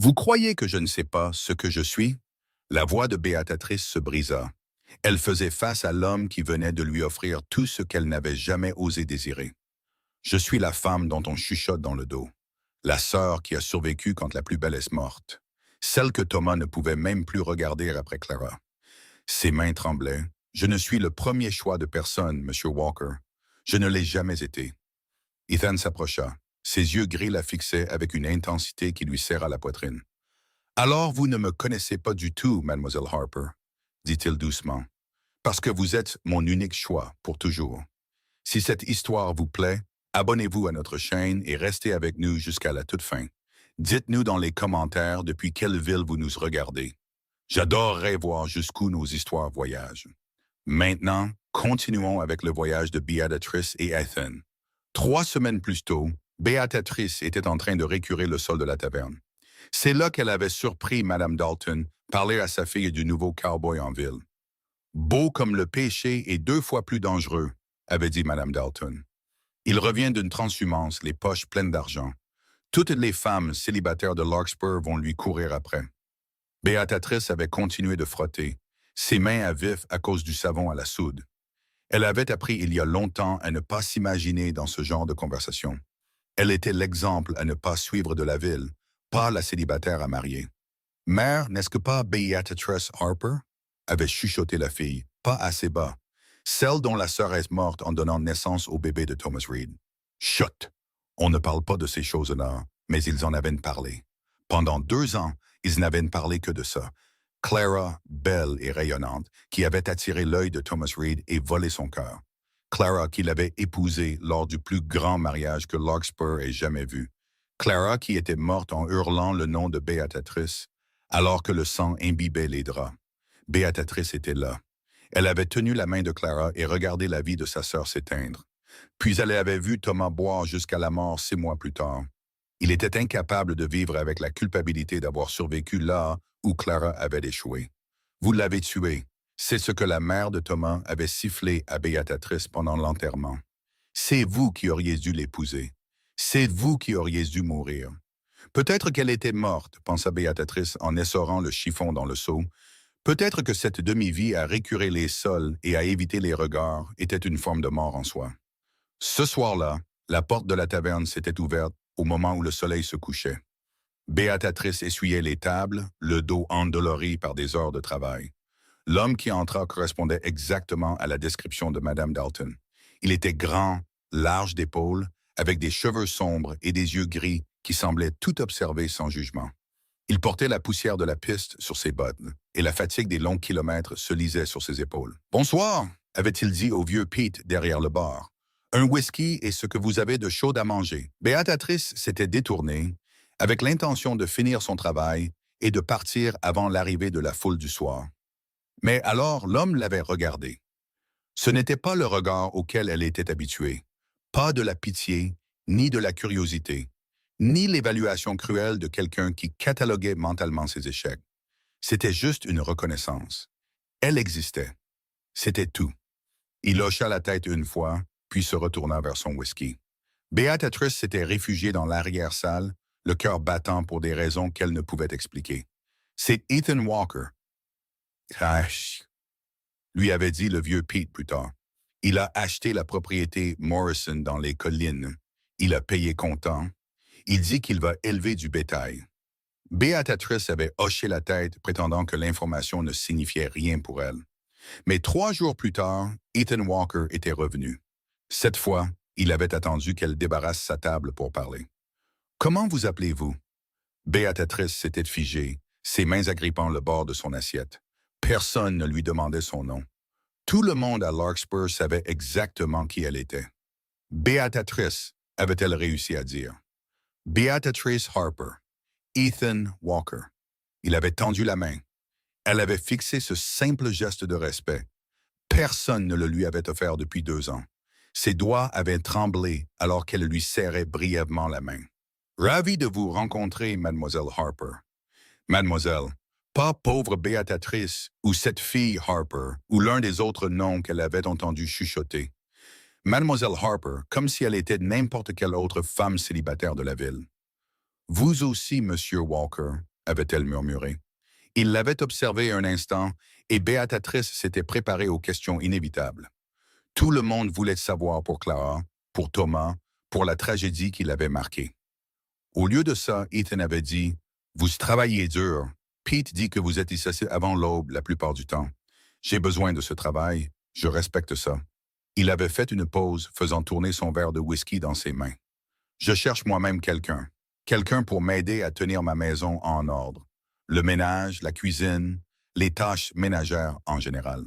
Vous croyez que je ne sais pas ce que je suis? La voix de Béatrice se brisa. Elle faisait face à l'homme qui venait de lui offrir tout ce qu'elle n'avait jamais osé désirer. Je suis la femme dont on chuchote dans le dos. La sœur qui a survécu quand la plus belle est morte. Celle que Thomas ne pouvait même plus regarder après Clara. Ses mains tremblaient. Je ne suis le premier choix de personne, Monsieur Walker. Je ne l'ai jamais été. Ethan s'approcha. Ses yeux gris la fixaient avec une intensité qui lui serra la poitrine. Alors vous ne me connaissez pas du tout, mademoiselle Harper, dit-il doucement, parce que vous êtes mon unique choix pour toujours. Si cette histoire vous plaît, abonnez-vous à notre chaîne et restez avec nous jusqu'à la toute fin. Dites-nous dans les commentaires depuis quelle ville vous nous regardez. J'adorerais voir jusqu'où nos histoires voyagent. Maintenant, continuons avec le voyage de Béatrice et Ethan. 3 semaines plus tôt, Béatrice était en train de récurer le sol de la taverne. C'est là qu'elle avait surpris Madame Dalton parler à sa fille du nouveau cowboy en ville. Beau comme le péché et 2 fois plus dangereux, avait dit Madame Dalton. Il revient d'une transhumance, les poches pleines d'argent. Toutes les femmes célibataires de Larkspur vont lui courir après. Béatrice avait continué de frotter, ses mains à vif à cause du savon à la soude. Elle avait appris il y a longtemps à ne pas s'imaginer dans ce genre de conversation. Elle était l'exemple à ne pas suivre de la ville, pas la célibataire à marier. « Mère, n'est-ce que pas Béatrice Harper ?» avait chuchoté la fille, pas assez bas. Celle dont la sœur est morte en donnant naissance au bébé de Thomas Reed. Chut! On ne parle pas de ces choses-là, mais ils en avaient parlé. Pendant 2 ans, ils n'avaient parlé que de ça. Clara, belle et rayonnante, qui avait attiré l'œil de Thomas Reed et volé son cœur. Clara qui l'avait épousée lors du plus grand mariage que Larkspur ait jamais vu. Clara qui était morte en hurlant le nom de Béatrice, alors que le sang imbibait les draps. Béatrice était là. Elle avait tenu la main de Clara et regardé la vie de sa sœur s'éteindre. Puis elle avait vu Thomas boire jusqu'à la mort 6 mois plus tard. Il était incapable de vivre avec la culpabilité d'avoir survécu là où Clara avait échoué. Vous l'avez tué. C'est ce que la mère de Thomas avait sifflé à Béatrice pendant l'enterrement. C'est vous qui auriez dû l'épouser. C'est vous qui auriez dû mourir. Peut-être qu'elle était morte, pensa Béatrice en essorant le chiffon dans le seau. Peut-être que cette demi-vie à récurer les sols et à éviter les regards était une forme de mort en soi. Ce soir-là, la porte de la taverne s'était ouverte au moment où le soleil se couchait. Béatrice essuyait les tables, le dos endolori par des heures de travail. L'homme qui entra correspondait exactement à la description de Madame Dalton. Il était grand, large d'épaules, avec des cheveux sombres et des yeux gris qui semblaient tout observer sans jugement. Il portait la poussière de la piste sur ses bottes, et la fatigue des longs kilomètres se lisait sur ses épaules. « Bonsoir », avait-il dit au vieux Pete derrière le bar. « Un whisky et ce que vous avez de chaud à manger. » Béatrice s'était détournée, avec l'intention de finir son travail et de partir avant l'arrivée de la foule du soir. Mais alors l'homme l'avait regardée. Ce n'était pas le regard auquel elle était habituée, pas de la pitié, ni de la curiosité, ni l'évaluation cruelle de quelqu'un qui cataloguait mentalement ses échecs. C'était juste une reconnaissance. Elle existait. C'était tout. Il hocha la tête une fois, puis se retourna vers son whisky. Béatrice s'était réfugiée dans l'arrière-salle, le cœur battant pour des raisons qu'elle ne pouvait expliquer. « C'est Ethan Walker. » lui avait dit le vieux Pete plus tard. Il a acheté la propriété Morrison dans les collines. Il a payé comptant. Il dit qu'il va élever du bétail. Béatrice avait hoché la tête, prétendant que l'information ne signifiait rien pour elle. Mais 3 jours plus tard, Ethan Walker était revenu. Cette fois, il avait attendu qu'elle débarrasse sa table pour parler. « Comment vous appelez-vous » Béatrice s'était figée, ses mains agrippant le bord de son assiette. Personne ne lui demandait son nom. Tout le monde à Larkspur savait exactement qui elle était. « Béatrice » avait-elle réussi à dire. « Béatrice Harper. Ethan Walker. » Il avait tendu la main. Elle avait fixé ce simple geste de respect. Personne ne le lui avait offert depuis 2 ans. Ses doigts avaient tremblé alors qu'elle lui serrait brièvement la main. « Ravi de vous rencontrer, mademoiselle Harper. » Mademoiselle, pas pauvre Béatrice ou cette fille Harper ou l'un des autres noms qu'elle avait entendu chuchoter. Mademoiselle Harper, comme si elle était n'importe quelle autre femme célibataire de la ville. « Vous aussi, Monsieur Walker. » avait-elle murmuré. Il l'avait observé un instant, et Béatrice s'était préparée aux questions inévitables. Tout le monde voulait savoir pour Clara, pour Thomas, pour la tragédie qui l'avait marqué. Au lieu de ça, Ethan avait dit « Vous travaillez dur. Pete dit que vous êtes ici avant l'aube la plupart du temps. J'ai besoin de ce travail. Je respecte ça. » Il avait fait une pause, faisant tourner son verre de whisky dans ses mains. « Je cherche moi-même quelqu'un. Quelqu'un pour m'aider à tenir ma maison en ordre. Le ménage, la cuisine, les tâches ménagères en général.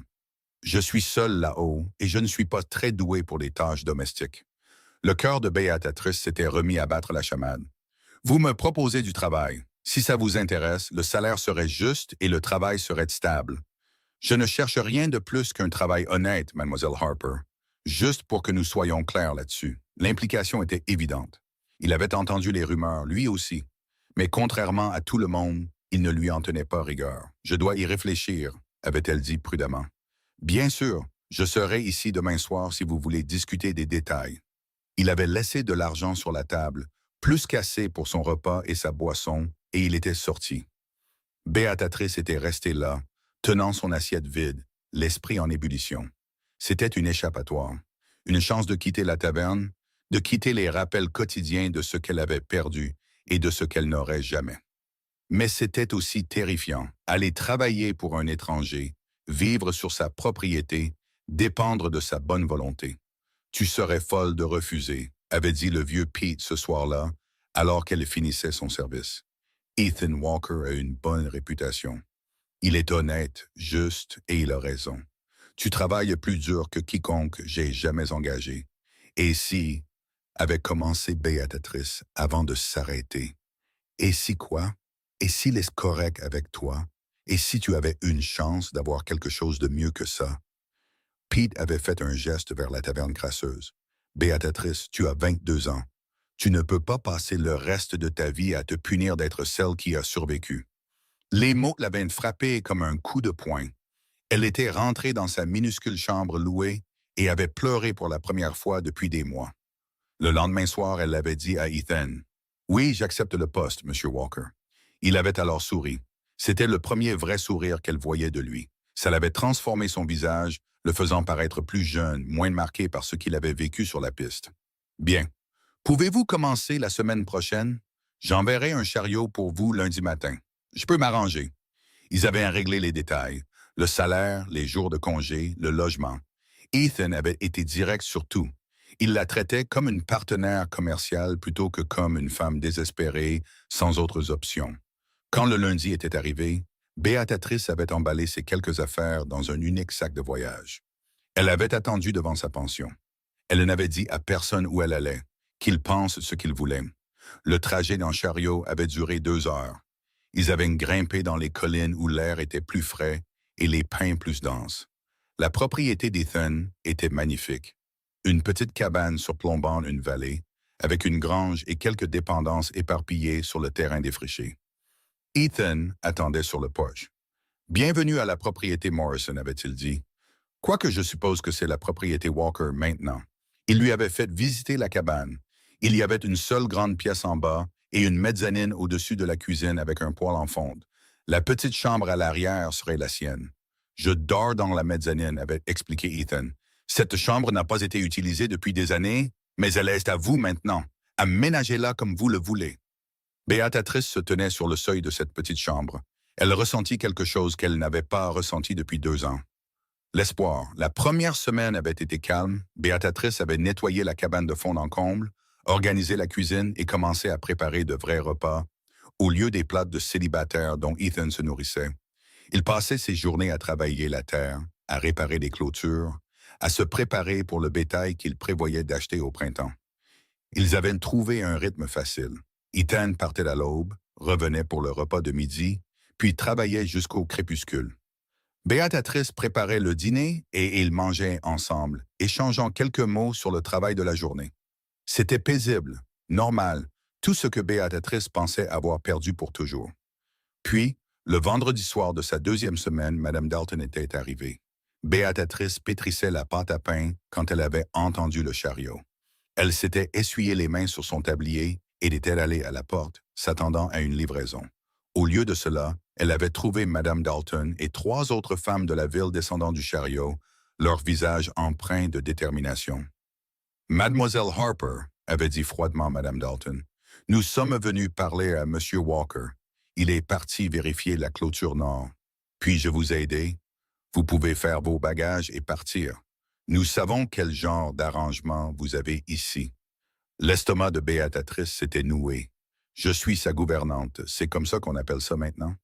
Je suis seul là-haut et je ne suis pas très doué pour les tâches domestiques. » Le cœur de Béatrice s'était remis à battre la chamade. « Vous me proposez du travail. Si ça vous intéresse, le salaire serait juste et le travail serait stable. Je ne cherche rien de plus qu'un travail honnête, mademoiselle Harper. Juste pour que nous soyons clairs là-dessus. » L'implication était évidente. Il avait entendu les rumeurs, lui aussi. Mais contrairement à tout le monde, il ne lui en tenait pas rigueur. « Je dois y réfléchir », avait-elle dit prudemment. « Bien sûr, je serai ici demain soir si vous voulez discuter des détails. » Il avait laissé de l'argent sur la table, plus qu'assez pour son repas et sa boisson, et il était sorti. Béatrice était restée là, tenant son assiette vide, l'esprit en ébullition. C'était une échappatoire, une chance de quitter la taverne, de quitter les rappels quotidiens de ce qu'elle avait perdu et de ce qu'elle n'aurait jamais. Mais c'était aussi terrifiant, aller travailler pour un étranger, vivre sur sa propriété, dépendre de sa bonne volonté. « Tu serais folle de refuser », avait dit le vieux Pete ce soir-là, alors qu'elle finissait son service. Ethan Walker a une bonne réputation. Il est honnête, juste et il a raison. Tu travailles plus dur que quiconque j'ai jamais engagé. Et si, avait commencé Béatrice avant de s'arrêter. Et si quoi? Et s'il est correct avec toi? Et si tu avais une chance d'avoir quelque chose de mieux que ça? Pete avait fait un geste vers la taverne crasseuse. « Béatrice, tu as 22 ans. Tu ne peux pas passer le reste de ta vie à te punir d'être celle qui a survécu. » Les mots l'avaient frappée comme un coup de poing. Elle était rentrée dans sa minuscule chambre louée et avait pleuré pour la première fois depuis des mois. Le lendemain soir, elle avait dit à Ethan, « Oui, j'accepte le poste, Monsieur Walker. » Il avait alors souri. C'était le premier vrai sourire qu'elle voyait de lui. Ça l'avait transformé son visage, le faisant paraître plus jeune, moins marqué par ce qu'il avait vécu sur la piste. « Bien. Pouvez-vous commencer la semaine prochaine? J'enverrai un chariot pour vous lundi matin. Je peux m'arranger. » Ils avaient à régler les détails, le salaire, les jours de congé, le logement. Ethan avait été direct sur tout. Il la traitait comme une partenaire commerciale plutôt que comme une femme désespérée, sans autres options. Quand le lundi était arrivé, Béatrice avait emballé ses quelques affaires dans un unique sac de voyage. Elle avait attendu devant sa pension. Elle n'avait dit à personne où elle allait, qu'il pense ce qu'il voulait. Le trajet dans le chariot avait duré 2 heures. Ils avaient grimpé dans les collines où l'air était plus frais et les pins plus denses. La propriété d'Ethan était magnifique. Une petite cabane surplombant une vallée, avec une grange et quelques dépendances éparpillées sur le terrain défriché. Ethan attendait sur le porche. « Bienvenue à la propriété Morrison », avait-il dit. Quoique je suppose que c'est la propriété Walker maintenant. Il lui avait fait visiter la cabane. Il y avait une seule grande pièce en bas et une mezzanine au-dessus de la cuisine avec un poêle en fonte. La petite chambre à l'arrière serait la sienne. « Je dors dans la mezzanine », avait expliqué Ethan. « Cette chambre n'a pas été utilisée depuis des années, mais elle est à vous maintenant. Aménagez-la comme vous le voulez. » Béatrice se tenait sur le seuil de cette petite chambre. Elle ressentit quelque chose qu'elle n'avait pas ressenti depuis 2 ans. L'espoir. La première semaine avait été calme. Béatrice avait nettoyé la cabane de fond en comble, organisé la cuisine et commencé à préparer de vrais repas, au lieu des plats de célibataires dont Ethan se nourrissait. Il passait ses journées à travailler la terre, à réparer des clôtures, à se préparer pour le bétail qu'il prévoyait d'acheter au printemps. Ils avaient trouvé un rythme facile. Ethan partait à l'aube, revenait pour le repas de midi, puis travaillait jusqu'au crépuscule. Béatrice préparait le dîner et ils mangeaient ensemble, échangeant quelques mots sur le travail de la journée. C'était paisible, normal, tout ce que Béatrice pensait avoir perdu pour toujours. Puis, le vendredi soir de sa 2e semaine, Mme Dalton était arrivée. Béatrice pétrissait la pâte à pain quand elle avait entendu le chariot. Elle s'était essuyé les mains sur son tablier et était allée à la porte, s'attendant à une livraison. Au lieu de cela, elle avait trouvé Madame Dalton et 3 autres femmes de la ville descendant du chariot, leurs visages empreints de détermination. Mademoiselle Harper, avait dit froidement Madame Dalton, nous sommes venus parler à Monsieur Walker. Il est parti vérifier la clôture nord. Puis-je vous aider? Vous pouvez faire vos bagages et partir. Nous savons quel genre d'arrangement vous avez ici. L'estomac de Béatrice s'était noué. Je suis sa gouvernante, c'est comme ça qu'on appelle ça maintenant,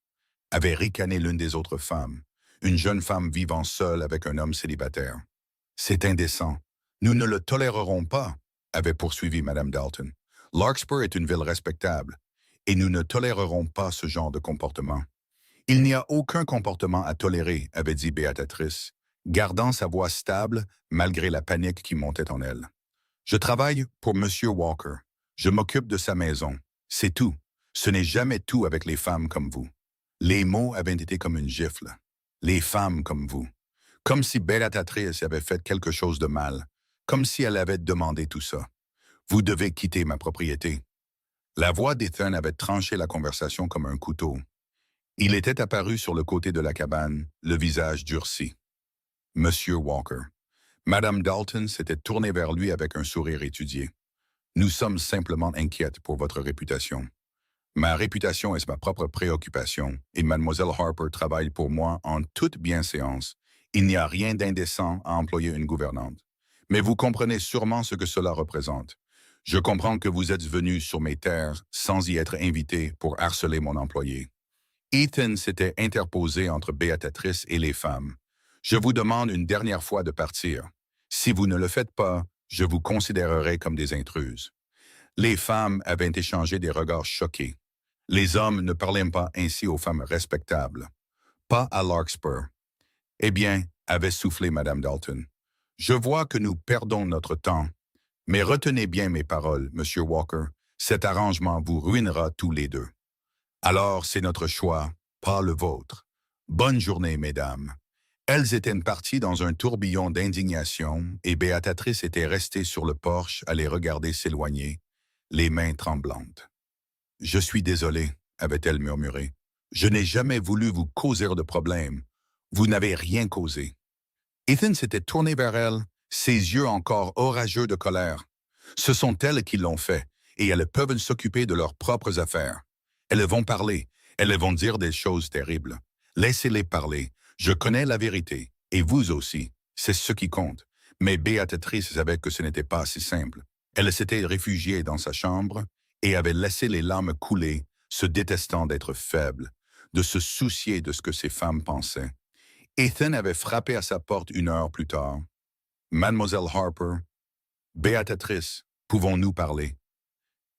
avait ricané l'une des autres femmes, une jeune femme vivant seule avec un homme célibataire. C'est indécent. Nous ne le tolérerons pas, avait poursuivi Madame Dalton. Larkspur est une ville respectable, et nous ne tolérerons pas ce genre de comportement. Il n'y a aucun comportement à tolérer, avait dit Béatrice, gardant sa voix stable malgré la panique qui montait en elle. Je travaille pour Monsieur Walker. Je m'occupe de sa maison. C'est tout. Ce n'est jamais tout avec les femmes comme vous. Les mots avaient été comme une gifle. Les femmes comme vous. Comme si Béatrice avait fait quelque chose de mal. Comme si elle avait demandé tout ça. Vous devez quitter ma propriété. La voix d'Ethan avait tranché la conversation comme un couteau. Il était apparu sur le côté de la cabane, le visage durci. Monsieur Walker. Madame Dalton s'était tournée vers lui avec un sourire étudié. Nous sommes simplement inquiètes pour votre réputation. Ma réputation est ma propre préoccupation, et Mademoiselle Harper travaille pour moi en toute bienséance. Il n'y a rien d'indécent à employer une gouvernante. Mais vous comprenez sûrement ce que cela représente. Je comprends que vous êtes venu sur mes terres sans y être invité pour harceler mon employé. Ethan s'était interposé entre Béatrice et les femmes. Je vous demande une dernière fois de partir. Si vous ne le faites pas, je vous considérerai comme des intruses. Les femmes avaient échangé des regards choqués. Les hommes ne parlaient pas ainsi aux femmes respectables. Pas à Larkspur. Eh bien, avait soufflé Madame Dalton. Je vois que nous perdons notre temps. Mais retenez bien mes paroles, Monsieur Walker. Cet arrangement vous ruinera tous les deux. Alors, c'est notre choix, pas le vôtre. Bonne journée, mesdames. Elles étaient parties dans un tourbillon d'indignation et Béatrice était restée sur le porche à les regarder s'éloigner, les mains tremblantes. « Je suis désolée, avait-elle murmuré. Je n'ai jamais voulu vous causer de problème. Vous n'avez rien causé. » Ethan s'était tourné vers elle, ses yeux encore orageux de colère. Ce sont elles qui l'ont fait, et elles peuvent s'occuper de leurs propres affaires. Elles vont parler, elles vont dire des choses terribles. Laissez-les parler. Je connais la vérité, et vous aussi, c'est ce qui compte. Mais Béatrice savait que ce n'était pas si simple. Elle s'était réfugiée dans sa chambre et avait laissé les larmes couler, se détestant d'être faible, de se soucier de ce que ses femmes pensaient. Ethan avait frappé à sa porte 1 heure plus tard. « Mademoiselle Harper, Béatrice, pouvons-nous parler? »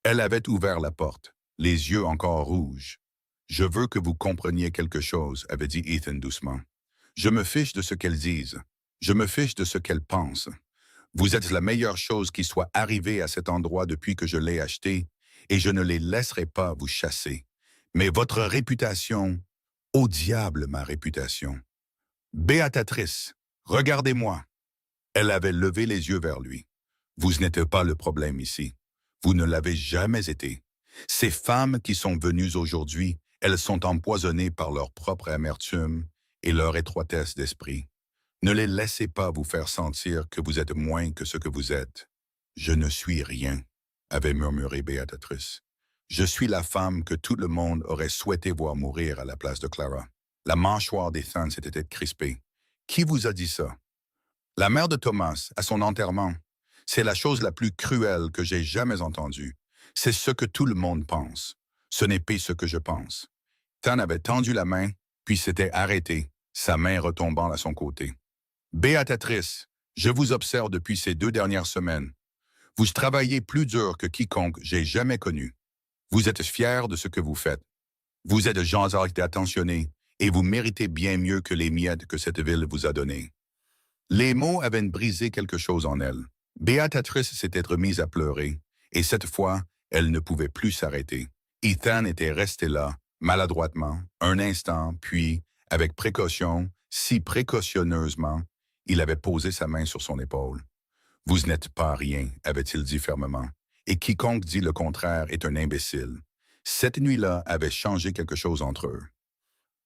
Elle avait ouvert la porte, les yeux encore rouges. « Je veux que vous compreniez quelque chose, » avait dit Ethan doucement. « Je me fiche de ce qu'elles disent. Je me fiche de ce qu'elles pensent. Vous êtes la meilleure chose qui soit arrivée à cet endroit depuis que je l'ai acheté, et je ne les laisserai pas vous chasser. Mais votre réputation, au diable ma réputation. Béatrice, regardez-moi. » Elle avait levé les yeux vers lui. « Vous n'êtes pas le problème ici. Vous ne l'avez jamais été. Ces femmes qui sont venues aujourd'hui, elles sont empoisonnées par leur propre amertume et leur étroitesse d'esprit. Ne les laissez pas vous faire sentir que vous êtes moins que ce que vous êtes. Je ne suis rien, avait murmuré Béatrice. Je suis la femme que tout le monde aurait souhaité voir mourir à la place de Clara. La mâchoire d'Ethan s'était crispée. Qui vous a dit ça? La mère de Thomas, à son enterrement. C'est la chose la plus cruelle que j'ai jamais entendue. C'est ce que tout le monde pense. Ce n'est pas ce que je pense. Ethan avait tendu la main, puis s'était arrêté, sa main retombant à son côté. Béatrice, je vous observe depuis ces 2 dernières semaines. Vous travaillez plus dur que quiconque j'ai jamais connu. Vous êtes fière de ce que vous faites. Vous êtes gens attentionnés et vous méritez bien mieux que les miettes que cette ville vous a données. Les mots avaient brisé quelque chose en elle. Béatrice s'était remise à pleurer, et cette fois, elle ne pouvait plus s'arrêter. Ethan était resté là, maladroitement, un instant, puis, avec précaution, si précautionneusement, il avait posé sa main sur son épaule. « Vous n'êtes pas rien, avait-il dit fermement, et quiconque dit le contraire est un imbécile. Cette nuit-là avait changé quelque chose entre eux.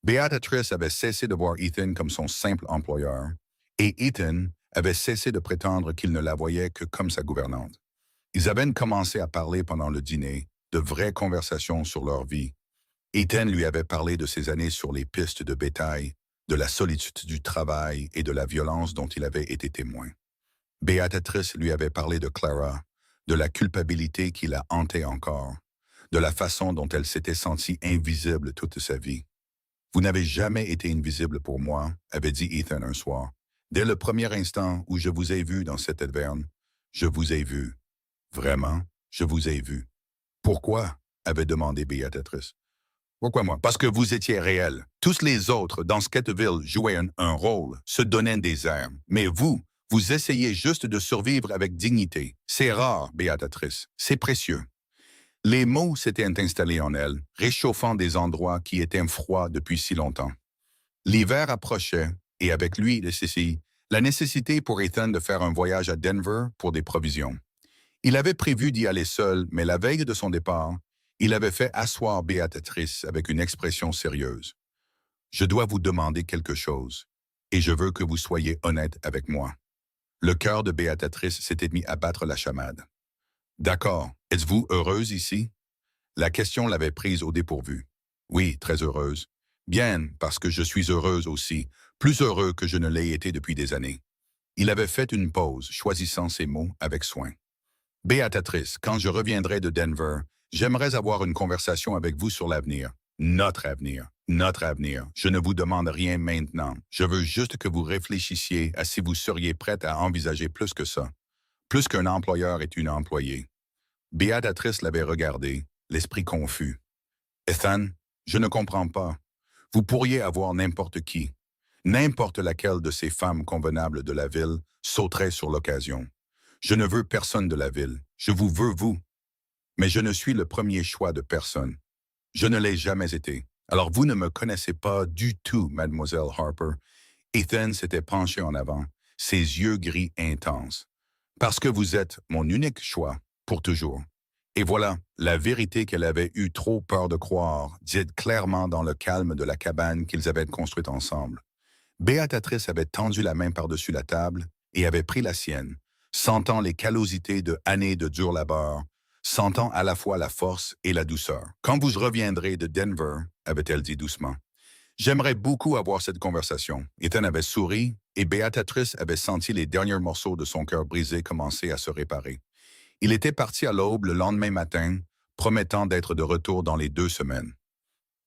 Beatrice avait cessé de voir Ethan comme son simple employeur, et Ethan avait cessé de prétendre qu'il ne la voyait que comme sa gouvernante. Ils avaient commencé à parler pendant le dîner, de vraies conversations sur leur vie. Ethan lui avait parlé de ses années sur les pistes de bétail, de la solitude du travail et de la violence dont il avait été témoin. Beatrice lui avait parlé de Clara, de la culpabilité qui la hantait encore, de la façon dont elle s'était sentie invisible toute sa vie. « Vous n'avez jamais été invisible pour moi », avait dit Ethan un soir. « Dès le premier instant où je vous ai vu dans cette taverne, je vous ai vu. Vraiment, je vous ai vu. »« Pourquoi ?» avait demandé Beatrice. « Pourquoi moi? Parce que vous étiez réel. Tous les autres dans Scatterville jouaient un rôle, se donnaient des armes. Mais vous essayez juste de survivre avec dignité. C'est rare, Beatrice. C'est précieux. » Les mots s'étaient installés en elle, réchauffant des endroits qui étaient froids depuis si longtemps. L'hiver approchait, et avec lui, la nécessité pour Ethan de faire un voyage à Denver pour des provisions. Il avait prévu d'y aller seul, mais la veille de son départ, il avait fait asseoir Beatrice avec une expression sérieuse. « Je dois vous demander quelque chose, et je veux que vous soyez honnête avec moi. » Le cœur de Beatrice s'était mis à battre la chamade. « D'accord. Êtes-vous heureuse ici? » La question l'avait prise au dépourvu. « Oui, très heureuse. Bien, parce que je suis heureuse aussi, plus heureux que je ne l'ai été depuis des années. » Il avait fait une pause, choisissant ses mots avec soin. « Beatrice, quand je reviendrai de Denver, j'aimerais avoir une conversation avec vous sur l'avenir. Notre avenir. Notre avenir. Je ne vous demande rien maintenant. Je veux juste que vous réfléchissiez à si vous seriez prête à envisager plus que ça. Plus qu'un employeur est une employée. » Beatrice l'avait regardé, l'esprit confus. « Ethan, je ne comprends pas. Vous pourriez avoir n'importe qui. N'importe laquelle de ces femmes convenables de la ville sauterait sur l'occasion. Je ne veux personne de la ville. Je vous veux vous. Mais je ne suis le premier choix de personne. Je ne l'ai jamais été. Alors vous ne me connaissez pas du tout, mademoiselle Harper. » Ethan s'était penché en avant, ses yeux gris intenses. « Parce que vous êtes mon unique choix, pour toujours. » Et voilà, la vérité qu'elle avait eu trop peur de croire, dite clairement dans le calme de la cabane qu'ils avaient construite ensemble. Beatrice avait tendu la main par-dessus la table et avait pris la sienne, sentant les callosités de années de dur labeur, sentant à la fois la force et la douceur. « Quand vous reviendrez de Denver, » avait-elle dit doucement, « j'aimerais beaucoup avoir cette conversation. » Ethan avait souri et Beatrice avait senti les derniers morceaux de son cœur brisé commencer à se réparer. Il était parti à l'aube le lendemain matin, promettant d'être de retour dans les 2 semaines.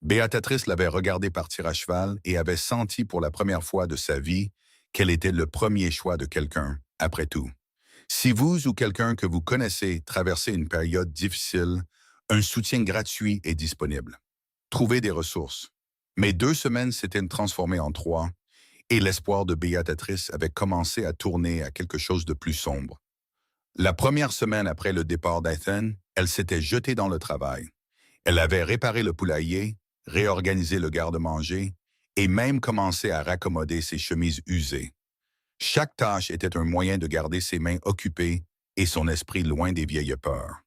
Beatrice l'avait regardé partir à cheval et avait senti pour la première fois de sa vie qu'elle était le premier choix de quelqu'un, après tout. Si vous ou quelqu'un que vous connaissez traversez une période difficile, un soutien gratuit est disponible. Trouvez des ressources. Mais 2 semaines s'étaient transformées en 3, et l'espoir de Beatrice avait commencé à tourner à quelque chose de plus sombre. La première semaine après le départ d'Ethan, elle s'était jetée dans le travail. Elle avait réparé le poulailler, réorganisé le garde-manger et même commencé à raccommoder ses chemises usées. Chaque tâche était un moyen de garder ses mains occupées et son esprit loin des vieilles peurs.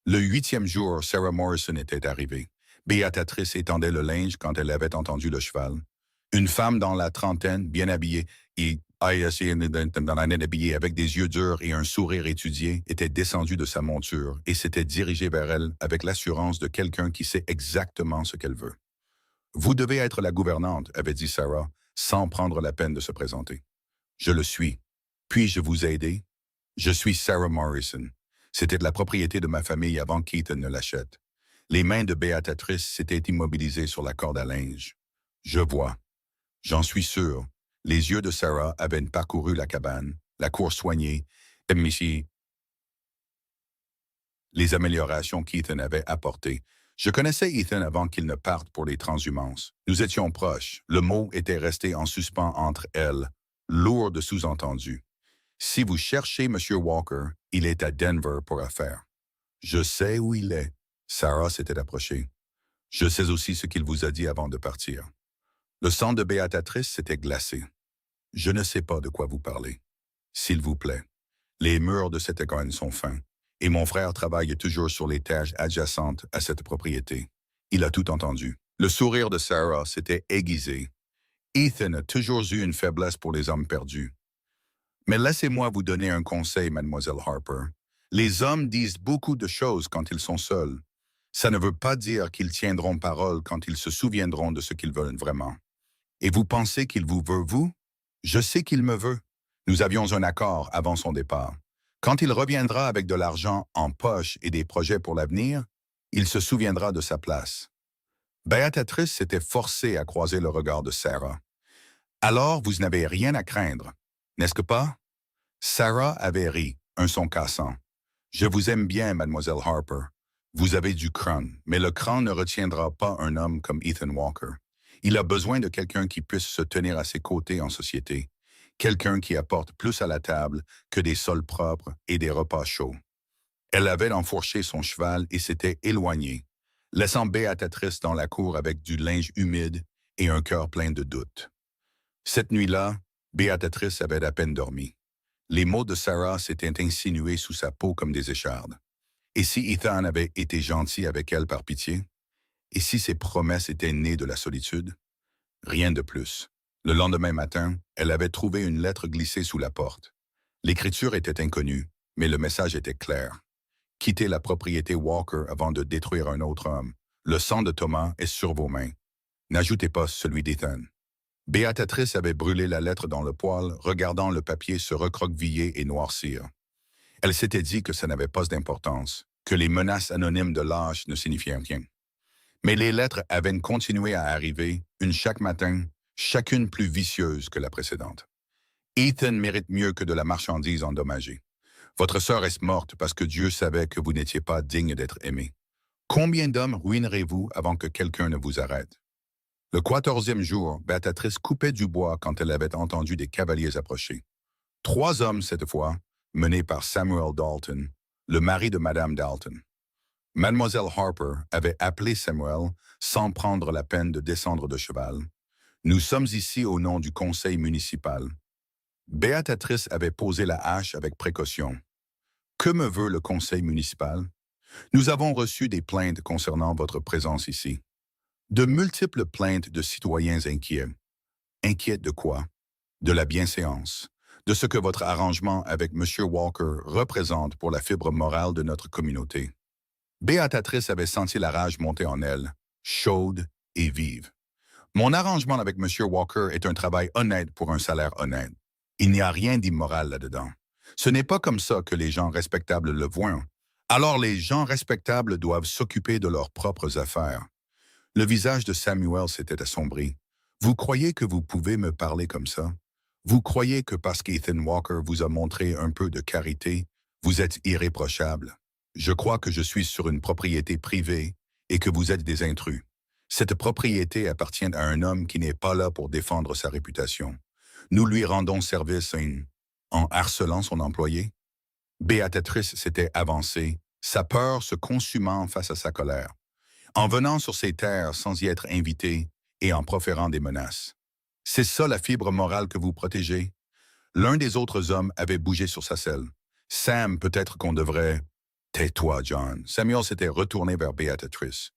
Le 8e jour, Sarah Morrison était arrivée. Beatrice étendait le linge quand elle avait entendu le cheval. Une femme dans la trentaine, bien habillée et avec des yeux durs et un sourire étudié, était descendue de sa monture et s'était dirigée vers elle avec l'assurance de quelqu'un qui sait exactement ce qu'elle veut. « Vous devez être la gouvernante », avait dit Sarah, sans prendre la peine de se présenter. « Je le suis. Puis-je vous aider? »« Je suis Sarah Morrison. C'était de la propriété de ma famille avant qu'Ethan ne l'achète. » Les mains de Beatrice s'étaient immobilisées sur la corde à linge. « Je vois. J'en suis sûr. » Les yeux de Sarah avaient parcouru la cabane, la cour soignée, et les améliorations qu'Ethan avait apportées. Je connaissais Ethan avant qu'il ne parte pour les transhumances. Nous étions proches. Le mot était resté en suspens entre elles, lourd de sous-entendus. Si vous cherchez M. Walker, il est à Denver pour affaires. Je sais où il est. Sarah s'était approchée. Je sais aussi ce qu'il vous a dit avant de partir. Le sang de Beatrice s'était glacé. Je ne sais pas de quoi vous parlez. S'il vous plaît. Les murs de cette école sont fins. et mon frère travaille toujours sur les terres adjacentes à cette propriété. Il a tout entendu. Le sourire de Sarah s'était aiguisé. Ethan a toujours eu une faiblesse pour les hommes perdus. Mais laissez-moi vous donner un conseil, mademoiselle Harper. Les hommes disent beaucoup de choses quand ils sont seuls. Ça ne veut pas dire qu'ils tiendront parole quand ils se souviendront de ce qu'ils veulent vraiment. Et vous pensez qu'il vous veut, vous? Je sais qu'il me veut. Nous avions un accord avant son départ. Quand il reviendra avec de l'argent en poche et des projets pour l'avenir, il se souviendra de sa place. Béatrice s'était forcée à croiser le regard de Sarah. Alors, vous n'avez rien à craindre, n'est-ce pas? Sarah avait ri, un son cassant. Je vous aime bien, mademoiselle Harper. Vous avez du crâne, mais le crâne ne retiendra pas un homme comme Ethan Walker. Il a besoin de quelqu'un qui puisse se tenir à ses côtés en société. Quelqu'un qui apporte plus à la table que des sols propres et des repas chauds. Elle avait enfourché son cheval et s'était éloignée, laissant Béatrice dans la cour avec du linge humide et un cœur plein de doutes. Cette nuit-là, Béatrice avait à peine dormi. Les mots de Sarah s'étaient insinués sous sa peau comme des échardes. Et si Ethan avait été gentil avec elle par pitié? Et si ses promesses étaient nées de la solitude? Rien de plus. Le lendemain matin, elle avait trouvé une lettre glissée sous la porte. L'écriture était inconnue, mais le message était clair. Quittez la propriété Walker avant de détruire un autre homme. Le sang de Thomas est sur vos mains. N'ajoutez pas celui d'Ethan. Béatrice avait brûlé la lettre dans le poêle, regardant le papier se recroqueviller et noircir. Elle s'était dit que ça n'avait pas d'importance, que les menaces anonymes de lâche ne signifiaient rien. Mais les lettres avaient continué à arriver, une chaque matin, chacune plus vicieuse que la précédente. Ethan mérite mieux que de la marchandise endommagée. Votre sœur est morte parce que Dieu savait que vous n'étiez pas digne d'être aimé. Combien d'hommes ruinerez-vous avant que quelqu'un ne vous arrête? Le 14e jour, Béatrice coupait du bois quand elle avait entendu des cavaliers approcher. 3 hommes cette fois, menés par Samuel Dalton, le mari de Madame Dalton. Mademoiselle Harper avait appelé Samuel sans prendre la peine de descendre de cheval. Nous sommes ici au nom du conseil municipal. Béatrice avait posé la hache avec précaution. Que me veut le conseil municipal? Nous avons reçu des plaintes concernant votre présence ici. De multiples plaintes de citoyens inquiets. Inquiets de quoi? De la bienséance, de ce que votre arrangement avec M. Walker représente pour la fibre morale de notre communauté. Béatrice avait senti la rage monter en elle, chaude et vive. Mon arrangement avec M. Walker est un travail honnête pour un salaire honnête. Il n'y a rien d'immoral là-dedans. Ce n'est pas comme ça que les gens respectables le voient. Alors les gens respectables doivent s'occuper de leurs propres affaires. Le visage de Samuel s'était assombri. Vous croyez que vous pouvez me parler comme ça? Vous croyez que parce qu'Ethan Walker vous a montré un peu de carité, vous êtes irréprochable? Je crois que je suis sur une propriété privée et que vous êtes des intrus. Cette propriété appartient à un homme qui n'est pas là pour défendre sa réputation. Nous lui rendons service en harcelant son employé. Béatrice s'était avancée, sa peur se consumant face à sa colère. En venant sur ses terres sans y être invité et en proférant des menaces. C'est ça la fibre morale que vous protégez? L'un des autres hommes avait bougé sur sa selle. Sam, peut-être qu'on devrait... Tais-toi, John. Samuel s'était retourné vers Béatrice.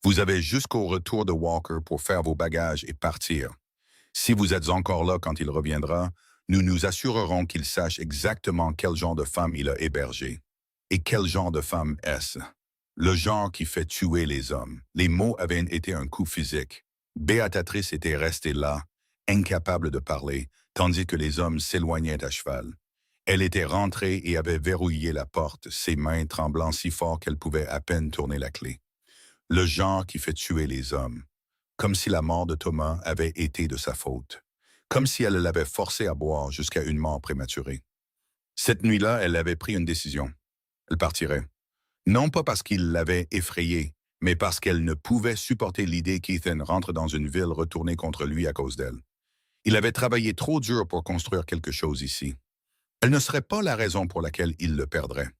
Vous avez jusqu'au retour de Walker pour faire vos bagages et partir. Si vous êtes encore là quand il reviendra, nous nous assurerons qu'il sache exactement quel genre de femme il a hébergé. Et quel genre de femme est-ce? Le genre qui fait tuer les hommes. Les mots avaient été un coup physique. Béatrice était restée là, incapable de parler, tandis que les hommes s'éloignaient à cheval. Elle était rentrée et avait verrouillé la porte, ses mains tremblant si fort qu'elle pouvait à peine tourner la clé. Le genre qui fait tuer les hommes. Comme si la mort de Thomas avait été de sa faute. Comme si elle l'avait forcé à boire jusqu'à une mort prématurée. Cette nuit-là, elle avait pris une décision. Elle partirait. Non pas parce qu'il l'avait effrayée, mais parce qu'elle ne pouvait supporter l'idée qu'Ethan rentre dans une ville retournée contre lui à cause d'elle. Il avait travaillé trop dur pour construire quelque chose ici. Elle ne serait pas la raison pour laquelle il le perdrait.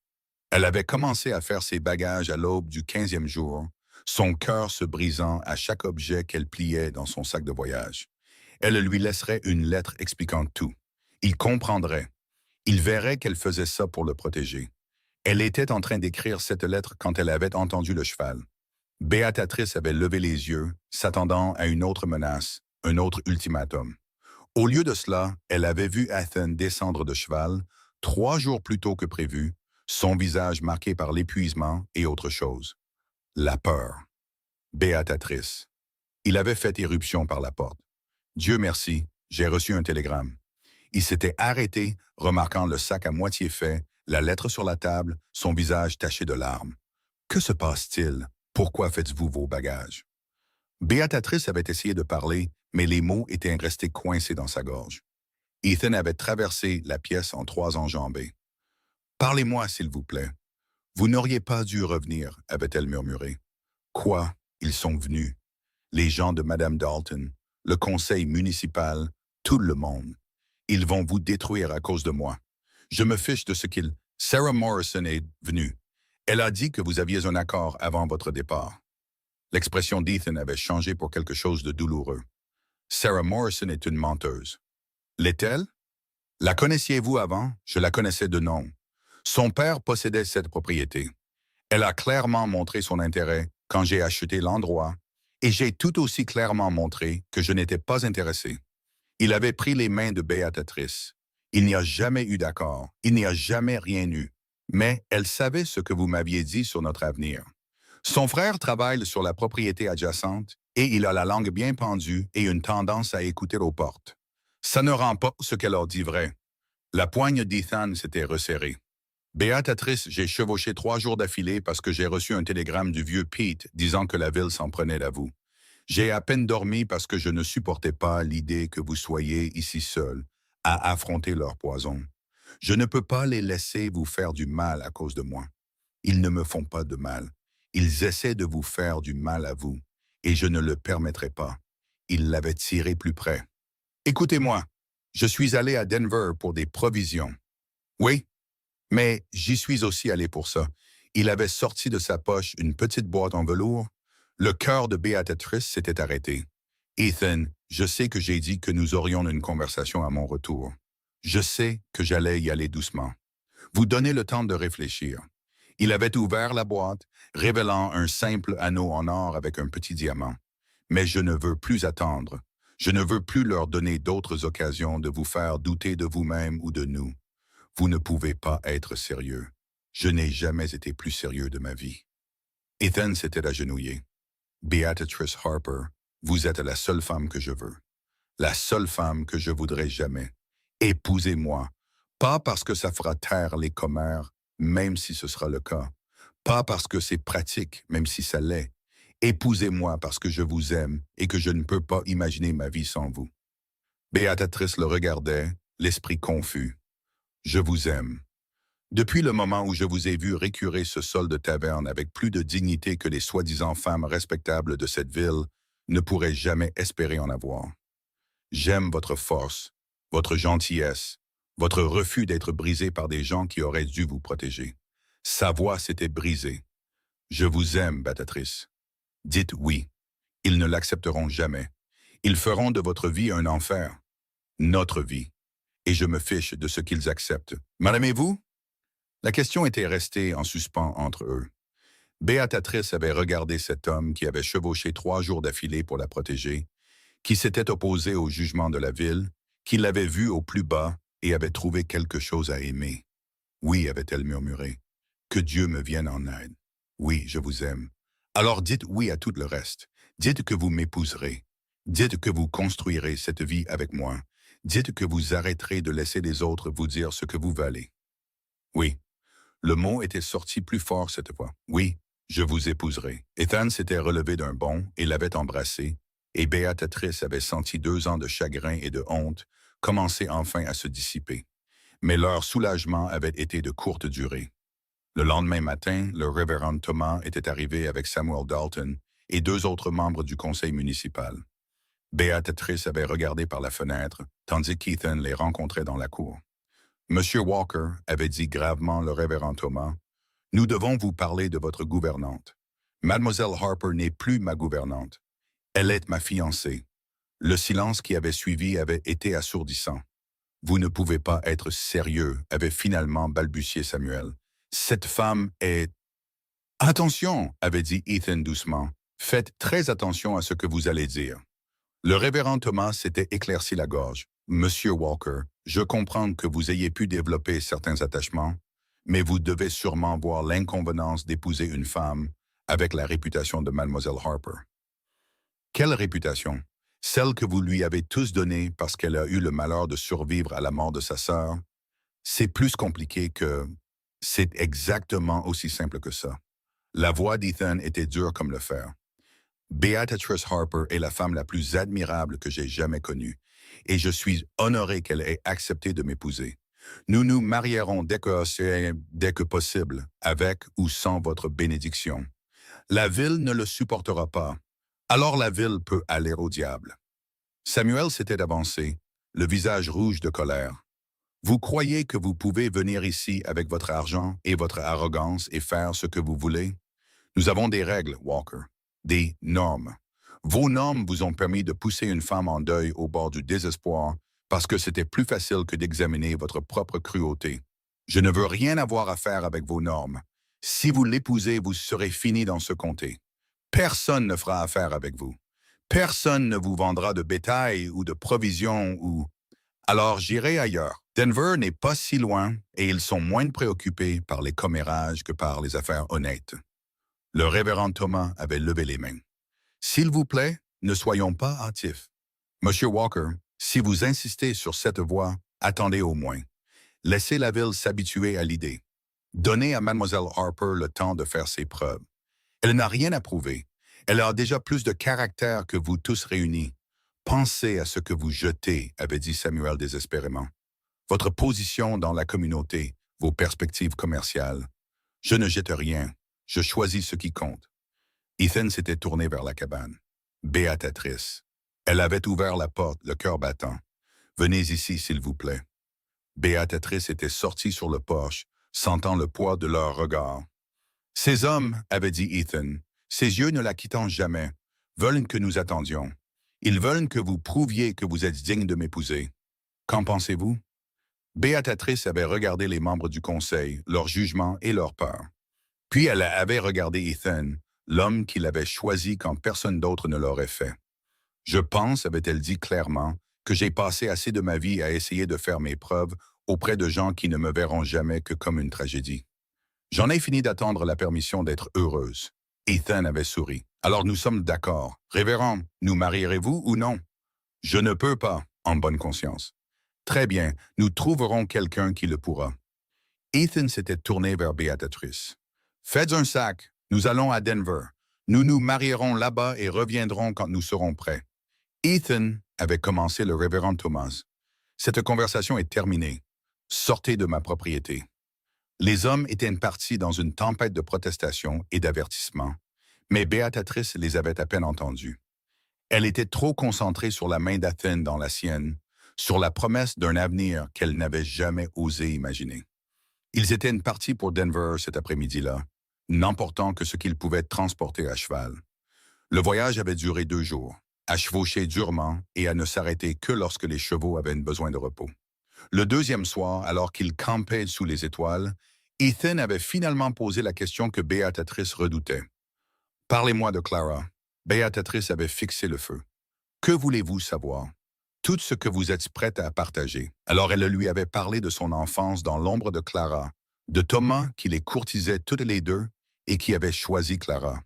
Elle avait commencé à faire ses bagages à l'aube du 15e jour, son cœur se brisant à chaque objet qu'elle pliait dans son sac de voyage. Elle lui laisserait une lettre expliquant tout. Il comprendrait. Il verrait qu'elle faisait ça pour le protéger. Elle était en train d'écrire cette lettre quand elle avait entendu le cheval. Béatrice avait levé les yeux, s'attendant à une autre menace, un autre ultimatum. Au lieu de cela, elle avait vu Ethan descendre de cheval, 3 jours plus tôt que prévu, son visage marqué par l'épuisement et autre chose. La peur. Béatrice. Il avait fait éruption par la porte. Dieu merci, j'ai reçu un télégramme. Il s'était arrêté, remarquant le sac à moitié fait, la lettre sur la table, son visage taché de larmes. Que se passe-t-il? Pourquoi faites-vous vos bagages? Béatrice avait essayé de parler, mais les mots étaient restés coincés dans sa gorge. Ethan avait traversé la pièce en 3 enjambées. Parlez-moi, s'il vous plaît. Vous n'auriez pas dû revenir, avait-elle murmuré. Quoi? Ils sont venus. Les gens de Madame Dalton, le conseil municipal, tout le monde. Ils vont vous détruire à cause de moi. Je me fiche de ce qu'ils... Sarah Morrison est venue. Elle a dit que vous aviez un accord avant votre départ. L'expression d'Ethan avait changé pour quelque chose de douloureux. Sarah Morrison est une menteuse. L'est-elle? La connaissiez-vous avant? Je la connaissais de nom. Son père possédait cette propriété. Elle a clairement montré son intérêt quand j'ai acheté l'endroit, et j'ai tout aussi clairement montré que je n'étais pas intéressé. Il avait pris les mains de Béatrice. Il n'y a jamais eu d'accord, il n'y a jamais rien eu. Mais elle savait ce que vous m'aviez dit sur notre avenir. Son frère travaille sur la propriété adjacente et il a la langue bien pendue et une tendance à écouter aux portes. Ça ne rend pas ce qu'elle leur dit vrai. La poigne d'Ethan s'était resserrée. Béatrice, j'ai chevauché 3 jours d'affilée parce que j'ai reçu un télégramme du vieux Pete disant que la ville s'en prenait à vous. J'ai à peine dormi parce que je ne supportais pas l'idée que vous soyez ici seul à affronter leur poison. Je ne peux pas les laisser vous faire du mal à cause de moi. Ils ne me font pas de mal. Ils essaient de vous faire du mal à vous, et je ne le permettrai pas. Ils l'avaient tiré plus près. Écoutez-moi, je suis allé à Denver pour des provisions. Oui, mais j'y suis aussi allé pour ça. Il avait sorti de sa poche une petite boîte en velours. Le cœur de Béatrice s'était arrêté. Ethan, je sais que j'ai dit que nous aurions une conversation à mon retour. Je sais que j'allais y aller doucement. Vous donnez le temps de réfléchir. Il avait ouvert la boîte, révélant un simple anneau en or avec un petit diamant. Mais je ne veux plus attendre. Je ne veux plus leur donner d'autres occasions de vous faire douter de vous-même ou de nous. Vous ne pouvez pas être sérieux. Je n'ai jamais été plus sérieux de ma vie. Ethan s'était agenouillé. Béatrice Harper, vous êtes la seule femme que je veux. La seule femme que je voudrais jamais. Épousez-moi. Pas parce que ça fera taire les commères, même si ce sera le cas. Pas parce que c'est pratique, même si ça l'est. Épousez-moi parce que je vous aime et que je ne peux pas imaginer ma vie sans vous. Béatrice le regardait, l'esprit confus. Je vous aime. Depuis le moment où je vous ai vu récurer ce sol de taverne avec plus de dignité que les soi-disant femmes respectables de cette ville ne pourraient jamais espérer en avoir. J'aime votre force, votre gentillesse, votre refus d'être brisé par des gens qui auraient dû vous protéger. Sa voix s'était brisée. Je vous aime, Béatrice. Dites oui. Ils ne l'accepteront jamais. Ils feront de votre vie un enfer. Notre vie. Et je me fiche de ce qu'ils acceptent. M'aimez-vous? La question était restée en suspens entre eux. Béatrice avait regardé cet homme qui avait chevauché 3 jours d'affilée pour la protéger, qui s'était opposé au jugement de la ville, qui l'avait vu au plus bas et avait trouvé quelque chose à aimer. Oui, avait-elle murmuré. Que Dieu me vienne en aide. Oui, je vous aime. Alors dites oui à tout le reste. Dites que vous m'épouserez. Dites que vous construirez cette vie avec moi. Dites que vous arrêterez de laisser les autres vous dire ce que vous valez. Oui. Le mot était sorti plus fort cette fois. Oui, je vous épouserai. Ethan s'était relevé d'un bond et l'avait embrassé, et Béatrice avait senti 2 ans de chagrin et de honte commencer enfin à se dissiper. Mais leur soulagement avait été de courte durée. Le lendemain matin, le révérend Thomas était arrivé avec Samuel Dalton et 2 autres membres du conseil municipal. Béatrice avait regardé par la fenêtre, tandis qu'Ethan les rencontrait dans la cour. Monsieur Walker, avait dit gravement le révérend Thomas, « Nous devons vous parler de votre gouvernante. Mademoiselle Harper n'est plus ma gouvernante. Elle est ma fiancée. » Le silence qui avait suivi avait été assourdissant. « Vous ne pouvez pas être sérieux, avait finalement balbutié Samuel. Cette femme est... Attention, avait dit Ethan doucement. Faites très attention à ce que vous allez dire. Le révérend Thomas s'était éclairci la gorge. Monsieur Walker, je comprends que vous ayez pu développer certains attachements, mais vous devez sûrement voir l'inconvénance d'épouser une femme avec la réputation de Mademoiselle Harper. Quelle réputation? Celle que vous lui avez tous donnée parce qu'elle a eu le malheur de survivre à la mort de sa sœur? C'est plus compliqué que... C'est exactement aussi simple que ça. La voix d'Ethan était dure comme le fer. Beatrice Harper est la femme la plus admirable que j'ai jamais connue, et je suis honoré qu'elle ait accepté de m'épouser. Nous nous marierons dès que possible, avec ou sans votre bénédiction. La ville ne le supportera pas. Alors la ville peut aller au diable. Samuel s'était avancé, le visage rouge de colère. Vous croyez que vous pouvez venir ici avec votre argent et votre arrogance et faire ce que vous voulez? Nous avons des règles, Walker, des normes. Vos normes vous ont permis de pousser une femme en deuil au bord du désespoir parce que c'était plus facile que d'examiner votre propre cruauté. Je ne veux rien avoir à faire avec vos normes. Si vous l'épousez, vous serez fini dans ce comté. Personne ne fera affaire avec vous. Personne ne vous vendra de bétail ou de provisions ou... Alors j'irai ailleurs. Denver n'est pas si loin et ils sont moins préoccupés par les commérages que par les affaires honnêtes. Le révérend Thomas avait levé les mains. S'il vous plaît, ne soyons pas hâtifs. Monsieur Walker, si vous insistez sur cette voie, attendez au moins. Laissez la ville s'habituer à l'idée. Donnez à Mademoiselle Harper le temps de faire ses preuves. Elle n'a rien à prouver. Elle a déjà plus de caractère que vous tous réunis. Pensez à ce que vous jetez, avait dit Samuel désespérément. Votre position dans la communauté, vos perspectives commerciales. Je ne jette rien. Je choisis ce qui compte. Ethan s'était tourné vers la cabane. Béatrice. Elle avait ouvert la porte, le cœur battant. Venez ici, s'il vous plaît. Béatrice était sortie sur le porche, sentant le poids de leur regard. Ces hommes, avait dit Ethan, ces yeux ne la quittant jamais, veulent que nous attendions. Ils veulent que vous prouviez que vous êtes digne de m'épouser. Qu'en pensez-vous? Béatrice avait regardé les membres du conseil, leur jugement et leur peur. Puis elle avait regardé Ethan, l'homme qu'il avait choisi quand personne d'autre ne l'aurait fait. Je pense, avait-elle dit clairement, que j'ai passé assez de ma vie à essayer de faire mes preuves auprès de gens qui ne me verront jamais que comme une tragédie. J'en ai fini d'attendre la permission d'être heureuse. Ethan avait souri. Alors nous sommes d'accord. Révérend, nous marierez-vous ou non? Je ne peux pas, en bonne conscience. Très bien, nous trouverons quelqu'un qui le pourra. Ethan s'était tourné vers Béatrice. Faites un sac, nous allons à Denver. Nous nous marierons là-bas et reviendrons quand nous serons prêts. Ethan avait commencé le révérend Thomas. Cette conversation est terminée. Sortez de ma propriété. Les hommes étaient partis dans une tempête de protestations et d'avertissements, mais Béatrice les avait à peine entendus. Elle était trop concentrée sur la main d'Athènes dans la sienne, sur la promesse d'un avenir qu'elle n'avait jamais osé imaginer. Ils étaient partis pour Denver cet après-midi-là, n'emportant que ce qu'ils pouvaient transporter à cheval. Le voyage avait duré 2 jours, à chevaucher durement et à ne s'arrêter que lorsque les chevaux avaient besoin de repos. Le deuxième soir, alors qu'ils campaient sous les étoiles, Ethan avait finalement posé la question que Béatrice redoutait. « Parlez-moi de Clara. » Béatrice avait fixé le feu. « Que voulez-vous savoir? » Tout ce que vous êtes prête à partager. Alors elle lui avait parlé de son enfance dans l'ombre de Clara, de Thomas qui les courtisait toutes les deux et qui avait choisi Clara,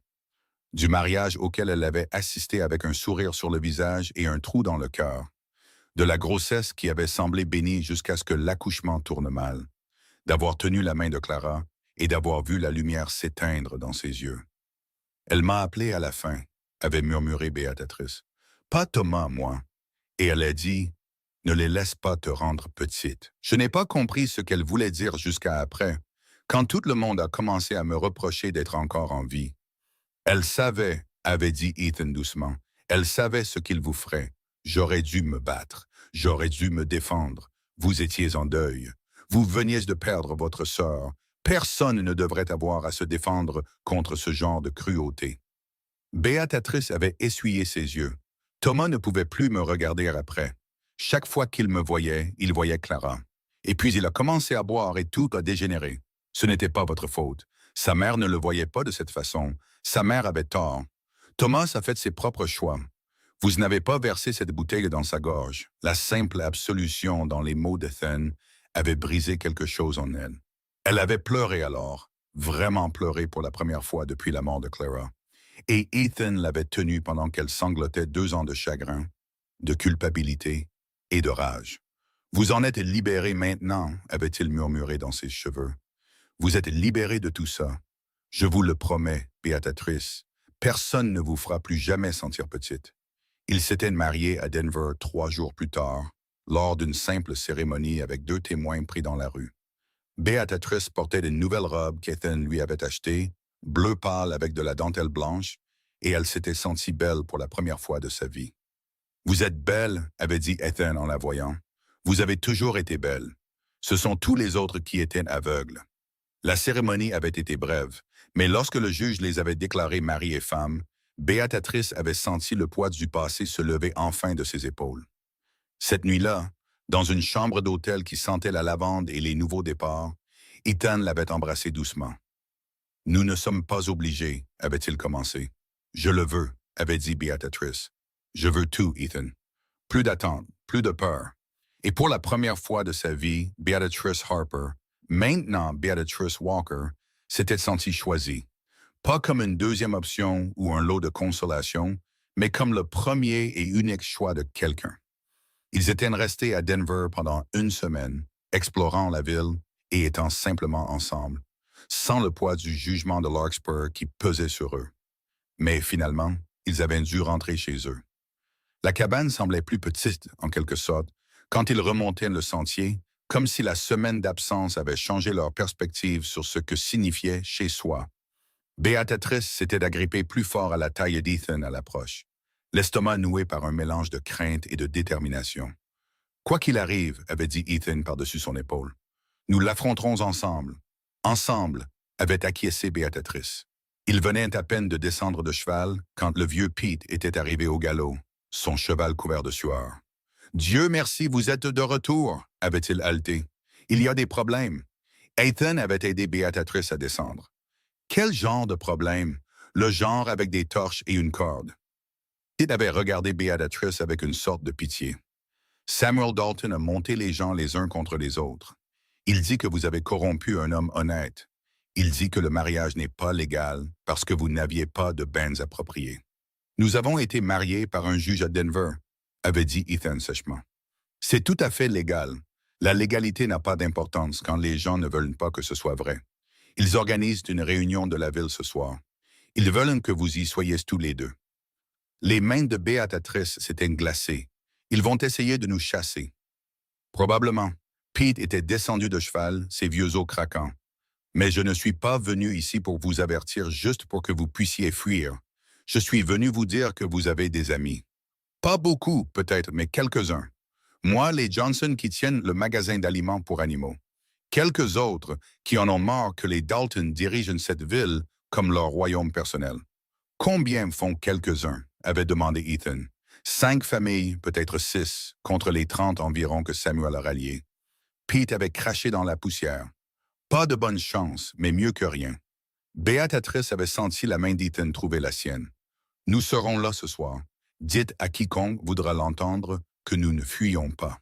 du mariage auquel elle avait assisté avec un sourire sur le visage et un trou dans le cœur, de la grossesse qui avait semblé bénie jusqu'à ce que l'accouchement tourne mal, d'avoir tenu la main de Clara et d'avoir vu la lumière s'éteindre dans ses yeux. « Elle m'a appelé à la fin », avait murmuré Béatrice. « Pas Thomas, moi. » Et elle a dit, « Ne les laisse pas te rendre petite. » Je n'ai pas compris ce qu'elle voulait dire jusqu'à après, quand tout le monde a commencé à me reprocher d'être encore en vie. Elle savait, avait dit Ethan doucement, elle savait ce qu'il vous ferait. J'aurais dû me battre, j'aurais dû me défendre. Vous étiez en deuil. Vous veniez de perdre votre sœur. Personne ne devrait avoir à se défendre contre ce genre de cruauté. Béatrice avait essuyé ses yeux. Thomas ne pouvait plus me regarder après. Chaque fois qu'il me voyait, il voyait Clara. Et puis il a commencé à boire et tout a dégénéré. Ce n'était pas votre faute. Sa mère ne le voyait pas de cette façon. Sa mère avait tort. Thomas a fait ses propres choix. Vous n'avez pas versé cette bouteille dans sa gorge. La simple absolution dans les mots d'Ethan avait brisé quelque chose en elle. Elle avait pleuré alors, vraiment pleuré pour la première fois depuis la mort de Clara. Et Ethan l'avait tenue pendant qu'elle sanglotait 2 ans de chagrin, de culpabilité et de rage. Vous en êtes libéré maintenant, avait-il murmuré dans ses cheveux. Vous êtes libéré de tout ça. Je vous le promets, Béatrice. Personne ne vous fera plus jamais sentir petite. Ils s'étaient mariés à Denver 3 jours plus tard, lors d'une simple cérémonie avec 2 témoins pris dans la rue. Béatrice portait de nouvelles robes qu'Ethan lui avait achetées, bleu pâle avec de la dentelle blanche, et elle s'était sentie belle pour la première fois de sa vie. « Vous êtes belle, avait dit Ethan en la voyant. Vous avez toujours été belle. Ce sont tous les autres qui étaient aveugles. » La cérémonie avait été brève, mais lorsque le juge les avait déclarés mari et femme, Béatrice avait senti le poids du passé se lever enfin de ses épaules. Cette nuit-là, dans une chambre d'hôtel qui sentait la lavande et les nouveaux départs, Ethan l'avait embrassée doucement. « Nous ne sommes pas obligés, avait-il commencé. « Je le veux, avait dit Béatrice. « Je veux tout, Ethan. Plus d'attente, plus de peur. » Et pour la première fois de sa vie, Béatrice Harper, maintenant Béatrice Walker, s'était sentie choisie. Pas comme une deuxième option ou un lot de consolation, mais comme le premier et unique choix de quelqu'un. Ils étaient restés à Denver pendant 1 semaine, explorant la ville et étant simplement ensemble, sans le poids du jugement de Larkspur qui pesait sur eux. Mais finalement, ils avaient dû rentrer chez eux. La cabane semblait plus petite, en quelque sorte, quand ils remontaient le sentier, comme si la semaine d'absence avait changé leur perspective sur ce que signifiait chez soi. Béatrice s'était agrippée plus fort à la taille d'Ethan à l'approche, l'estomac noué par un mélange de crainte et de détermination. « Quoi qu'il arrive, avait dit Ethan par-dessus son épaule, nous l'affronterons ensemble. Ensemble, avait acquiescé Béatrice. Il venait à peine de descendre de cheval quand le vieux Pete était arrivé au galop, son cheval couvert de sueur. « Dieu merci, vous êtes de retour, avait-il haleté. Il y a des problèmes. » Ethan avait aidé Béatrice à descendre. Quel genre de problème? Le genre avec des torches et une corde. Pete avait regardé Béatrice avec une sorte de pitié. Samuel Dalton a monté les gens les uns contre les autres. Il dit que vous avez corrompu un homme honnête. Il dit que le mariage n'est pas légal parce que vous n'aviez pas de bains appropriés. Nous avons été mariés par un juge à Denver, avait dit Ethan sèchement. C'est tout à fait légal. La légalité n'a pas d'importance quand les gens ne veulent pas que ce soit vrai. Ils organisent une réunion de la ville ce soir. Ils veulent que vous y soyez tous les deux. Les mains de Béatrice s'étaient glacées. Ils vont essayer de nous chasser. Probablement. Pete était descendu de cheval, ses vieux os craquants. Mais je ne suis pas venu ici pour vous avertir juste pour que vous puissiez fuir. Je suis venu vous dire que vous avez des amis. Pas beaucoup, peut-être, mais quelques-uns. Moi, les Johnson qui tiennent le magasin d'aliments pour animaux. Quelques autres qui en ont marre que les Dalton dirigent cette ville comme leur royaume personnel. Combien font quelques-uns, avait demandé Ethan. 5 familles, peut-être 6, contre les 30 environ que Samuel a ralliés. Pete avait craché dans la poussière. Pas de bonne chance, mais mieux que rien. Béatrice avait senti la main d'Ethan trouver la sienne. Nous serons là ce soir. Dites à quiconque voudra l'entendre que nous ne fuyons pas.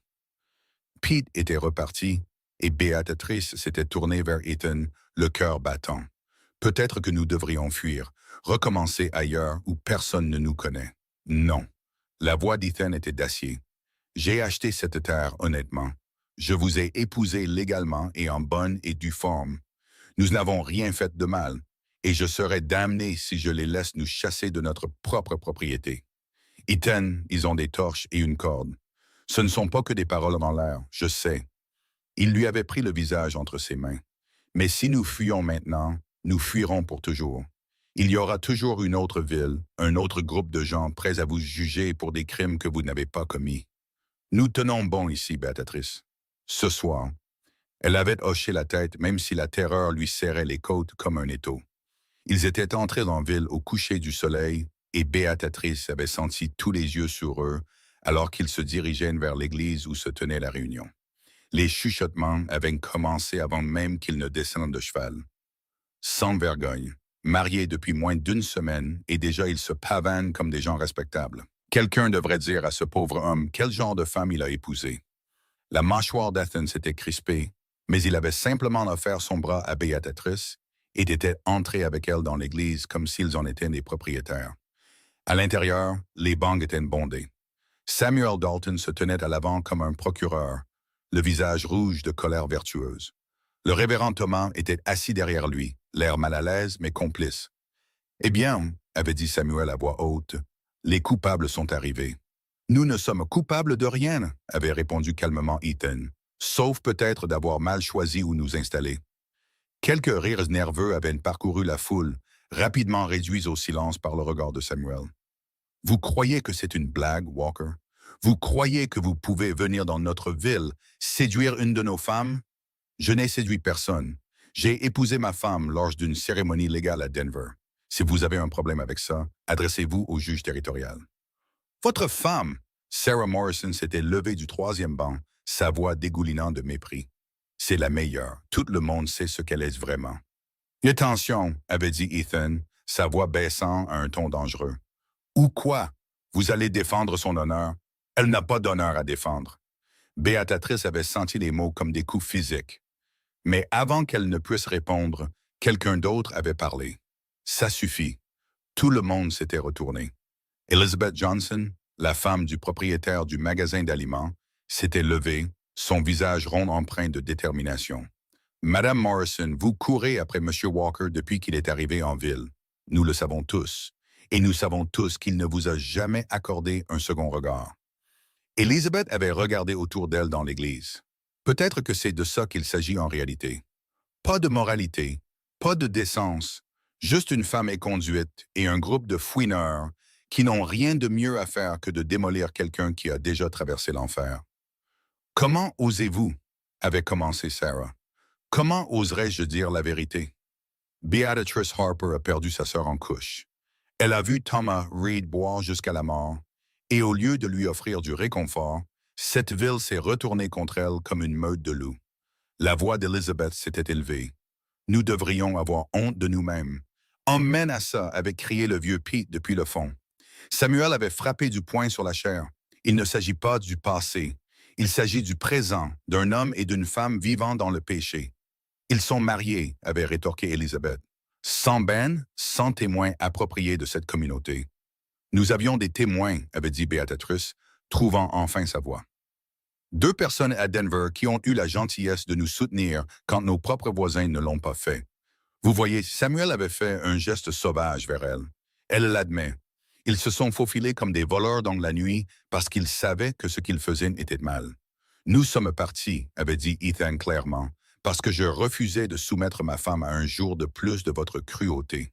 Pete était reparti et Béatrice s'était tournée vers Ethan, le cœur battant. Peut-être que nous devrions fuir, recommencer ailleurs où personne ne nous connaît. Non. La voix d'Ethan était d'acier. J'ai acheté cette terre honnêtement. Je vous ai épousé légalement et en bonne et due forme. Nous n'avons rien fait de mal, et je serais damné si je les laisse nous chasser de notre propre propriété. Ethan, ils ont des torches et une corde. Ce ne sont pas que des paroles en l'air, je sais. Il lui avait pris le visage entre ses mains. Mais si nous fuyons maintenant, nous fuirons pour toujours. Il y aura toujours une autre ville, un autre groupe de gens prêts à vous juger pour des crimes que vous n'avez pas commis. Nous tenons bon ici, Béatrice. Ce soir. Elle avait hoché la tête même si la terreur lui serrait les côtes comme un étau. Ils étaient entrés en ville au coucher du soleil et Béatrice avait senti tous les yeux sur eux alors qu'ils se dirigeaient vers l'église où se tenait la réunion. Les chuchotements avaient commencé avant même qu'il ne descende de cheval. Sans vergogne, mariés depuis moins d'une semaine, et déjà ils se pavanent comme des gens respectables. Quelqu'un devrait dire à ce pauvre homme quel genre de femme il a épousé. La mâchoire d'Ethan s'était crispée, mais il avait simplement offert son bras à Béatrice et était entré avec elle dans l'église comme s'ils en étaient des propriétaires. À l'intérieur, les bancs étaient bondés. Samuel Dalton se tenait à l'avant comme un procureur, le visage rouge de colère vertueuse. Le révérend Thomas était assis derrière lui, l'air mal à l'aise mais complice. « Eh bien, » avait dit Samuel à voix haute, « les coupables sont arrivés. »« Nous ne sommes coupables de rien, » avait répondu calmement Ethan, « sauf peut-être d'avoir mal choisi où nous installer. » Quelques rires nerveux avaient parcouru la foule, rapidement réduits au silence par le regard de Samuel. « Vous croyez que c'est une blague, Walker? Vous croyez que vous pouvez venir dans notre ville, séduire une de nos femmes? Je n'ai séduit personne. J'ai épousé ma femme lors d'une cérémonie légale à Denver. Si vous avez un problème avec ça, adressez-vous au juge territorial. » Votre femme! Sarah Morrison s'était levée du troisième banc, sa voix dégoulinant de mépris. C'est la meilleure. Tout le monde sait ce qu'elle est vraiment. Attention, avait dit Ethan, sa voix baissant à un ton dangereux. Ou quoi? Vous allez défendre son honneur? Elle n'a pas d'honneur à défendre. Béatrice avait senti les mots comme des coups physiques. Mais avant qu'elle ne puisse répondre, quelqu'un d'autre avait parlé. Ça suffit. Tout le monde s'était retourné. Elizabeth Johnson, la femme du propriétaire du magasin d'aliments, s'était levée, son visage rond empreint de détermination. « Madame Morrison, vous courez après M. Walker depuis qu'il est arrivé en ville. Nous le savons tous. Et nous savons tous qu'il ne vous a jamais accordé un second regard. » Elizabeth avait regardé autour d'elle dans l'église. Peut-être que c'est de ça qu'il s'agit en réalité. Pas de moralité, pas de décence, juste une femme éconduite et un groupe de fouineurs qui n'ont rien de mieux à faire que de démolir quelqu'un qui a déjà traversé l'enfer. « Comment osez-vous » avait commencé Sarah. « Comment oserais-je dire la vérité? » Beatrice Harper a perdu sa sœur en couche. Elle a vu Thomas Reed boire jusqu'à la mort, et au lieu de lui offrir du réconfort, cette ville s'est retournée contre elle comme une meute de loups. La voix d'Elizabeth s'était élevée. « Nous devrions avoir honte de nous-mêmes. »« Emmène à ça » avait crié le vieux Pete depuis le fond. Samuel avait frappé du poing sur la chair. Il ne s'agit pas du passé. Il s'agit du présent, d'un homme et d'une femme vivant dans le péché. Ils sont mariés, avait rétorqué Elizabeth. Sans Ben, sans témoins appropriés de cette communauté. Nous avions des témoins, avait dit Béatrice, trouvant enfin sa voix. Deux personnes à Denver qui ont eu la gentillesse de nous soutenir quand nos propres voisins ne l'ont pas fait. Vous voyez, Samuel avait fait un geste sauvage vers elle. Elle l'admet. Ils se sont faufilés comme des voleurs dans la nuit parce qu'ils savaient que ce qu'ils faisaient était mal. Nous sommes partis, avait dit Ethan clairement, parce que je refusais de soumettre ma femme à un jour de plus de votre cruauté.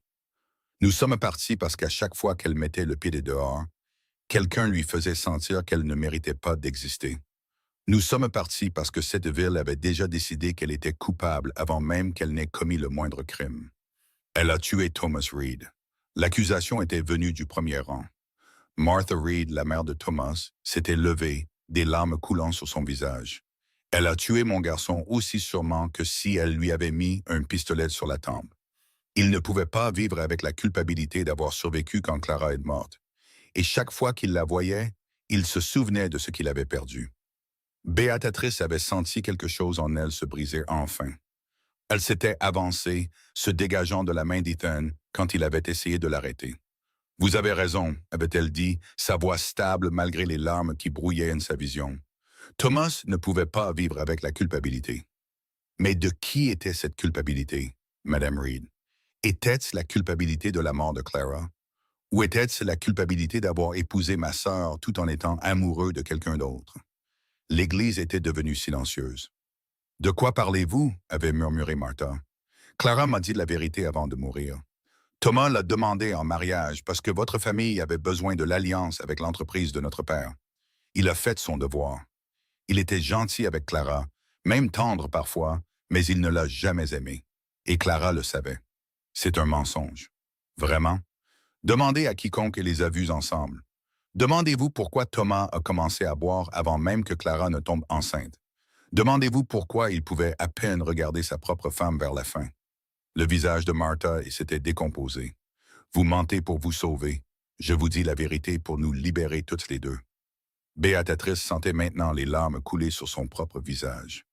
Nous sommes partis parce qu'à chaque fois qu'elle mettait le pied dehors, quelqu'un lui faisait sentir qu'elle ne méritait pas d'exister. Nous sommes partis parce que cette ville avait déjà décidé qu'elle était coupable avant même qu'elle n'ait commis le moindre crime. Elle a tué Thomas Reed. L'accusation était venue du premier rang. Martha Reed, la mère de Thomas, s'était levée, des larmes coulant sur son visage. Elle a tué mon garçon aussi sûrement que si elle lui avait mis un pistolet sur la tempe. Il ne pouvait pas vivre avec la culpabilité d'avoir survécu quand Clara est morte. Et chaque fois qu'il la voyait, il se souvenait de ce qu'il avait perdu. Béatrice avait senti quelque chose en elle se briser enfin. Elle s'était avancée, se dégageant de la main d'Ethan quand il avait essayé de l'arrêter. « Vous avez raison », avait-elle dit, sa voix stable malgré les larmes qui brouillaient sa vision. Thomas ne pouvait pas vivre avec la culpabilité. Mais de qui était cette culpabilité, Madame Reed? Était-ce la culpabilité de la mort de Clara? Ou était-ce la culpabilité d'avoir épousé ma sœur tout en étant amoureux de quelqu'un d'autre? L'église était devenue silencieuse. « De quoi parlez-vous » avait murmuré Martha. « Clara m'a dit la vérité avant de mourir. Thomas l'a demandé en mariage parce que votre famille avait besoin de l'alliance avec l'entreprise de notre père. Il a fait son devoir. Il était gentil avec Clara, même tendre parfois, mais il ne l'a jamais aimée. Et Clara le savait. C'est un mensonge. Vraiment? Demandez à quiconque les a vus ensemble. Demandez-vous pourquoi Thomas a commencé à boire avant même que Clara ne tombe enceinte. Demandez-vous pourquoi il pouvait à peine regarder sa propre femme vers la fin. Le visage de Martha s'était décomposé. Vous mentez pour vous sauver. Je vous dis la vérité pour nous libérer toutes les deux. Béatrice sentait maintenant les larmes couler sur son propre visage.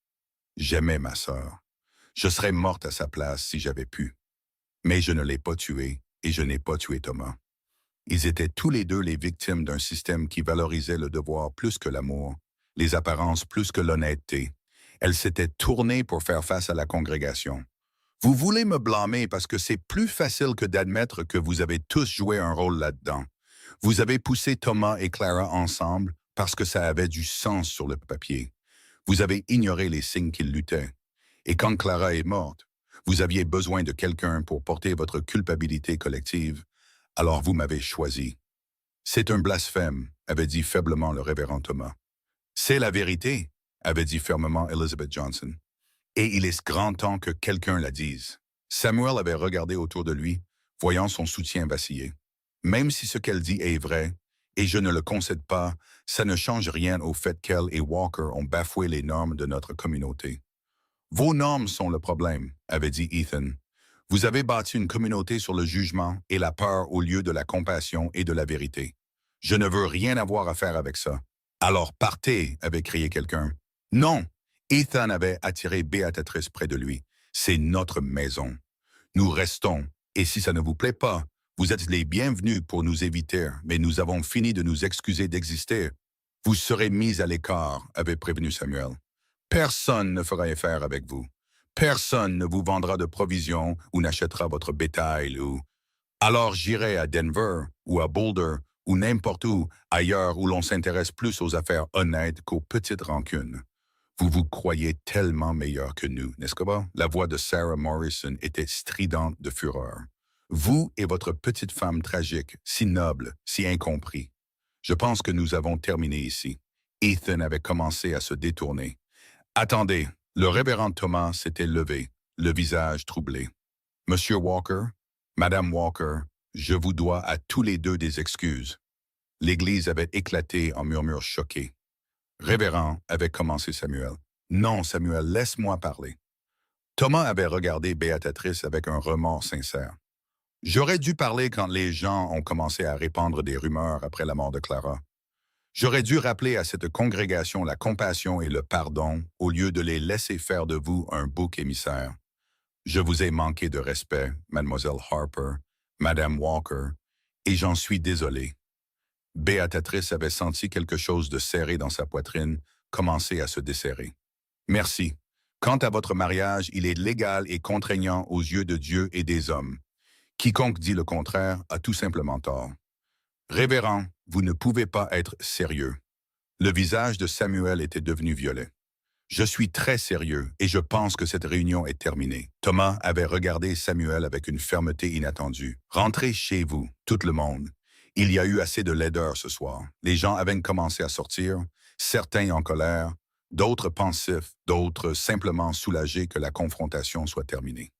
J'aimais ma sœur. Je serais morte à sa place si j'avais pu. Mais je ne l'ai pas tué et je n'ai pas tué Thomas. Ils étaient tous les deux les victimes d'un système qui valorisait le devoir plus que l'amour, les apparences plus que l'honnêteté. Elle s'était tournée pour faire face à la congrégation. Vous voulez me blâmer parce que c'est plus facile que d'admettre que vous avez tous joué un rôle là-dedans. Vous avez poussé Thomas et Clara ensemble parce que ça avait du sens sur le papier. Vous avez ignoré les signes qu'ils luttaient. Et quand Clara est morte, vous aviez besoin de quelqu'un pour porter votre culpabilité collective, alors vous m'avez choisi. C'est un blasphème, avait dit faiblement le révérend Thomas. C'est la vérité, avait dit fermement Elizabeth Johnson. Et il est grand temps que quelqu'un la dise. Samuel avait regardé autour de lui, voyant son soutien vaciller. Même si ce qu'elle dit est vrai, et je ne le concède pas, ça ne change rien au fait qu'elle et Walker ont bafoué les normes de notre communauté. Vos normes sont le problème, avait dit Ethan. Vous avez bâti une communauté sur le jugement et la peur au lieu de la compassion et de la vérité. Je ne veux rien avoir à faire avec ça. Alors partez, avait crié quelqu'un. Non, Ethan avait attiré Béatrice près de lui. C'est notre maison. Nous restons, et si ça ne vous plaît pas, vous êtes les bienvenus pour nous éviter, mais nous avons fini de nous excuser d'exister. Vous serez mis à l'écart, avait prévenu Samuel. Personne ne fera affaire avec vous. Personne ne vous vendra de provisions ou n'achètera votre bétail ou... Alors j'irai à Denver ou à Boulder ou n'importe où ailleurs où l'on s'intéresse plus aux affaires honnêtes qu'aux petites rancunes. Vous vous croyez tellement meilleur que nous, n'est-ce pas? La voix de Sarah Morrison était stridente de fureur. Vous et votre petite femme tragique, si noble, si incompris. Je pense que nous avons terminé ici. Ethan avait commencé à se détourner. Attendez, le révérend Thomas s'était levé, le visage troublé. Monsieur Walker, Madame Walker, je vous dois à tous les deux des excuses. L'Église avait éclaté en murmures choqués. Révérend, avait commencé Samuel. Non, Samuel, laisse-moi parler. Thomas avait regardé Béatrice avec un remords sincère. J'aurais dû parler quand les gens ont commencé à répandre des rumeurs après la mort de Clara. J'aurais dû rappeler à cette congrégation la compassion et le pardon au lieu de les laisser faire de vous un bouc émissaire. Je vous ai manqué de respect, Mademoiselle Harper, Madame Walker, et j'en suis désolé. Béatrice avait senti quelque chose de serré dans sa poitrine, commencer à se desserrer. Merci. Quant à votre mariage, il est légal et contraignant aux yeux de Dieu et des hommes. Quiconque dit le contraire a tout simplement tort. Révérend, vous ne pouvez pas être sérieux. Le visage de Samuel était devenu violet. Je suis très sérieux et je pense que cette réunion est terminée. Thomas avait regardé Samuel avec une fermeté inattendue. Rentrez chez vous, tout le monde. Il y a eu assez de laideur ce soir. Les gens avaient commencé à sortir, certains en colère, d'autres pensifs, d'autres simplement soulagés que la confrontation soit terminée.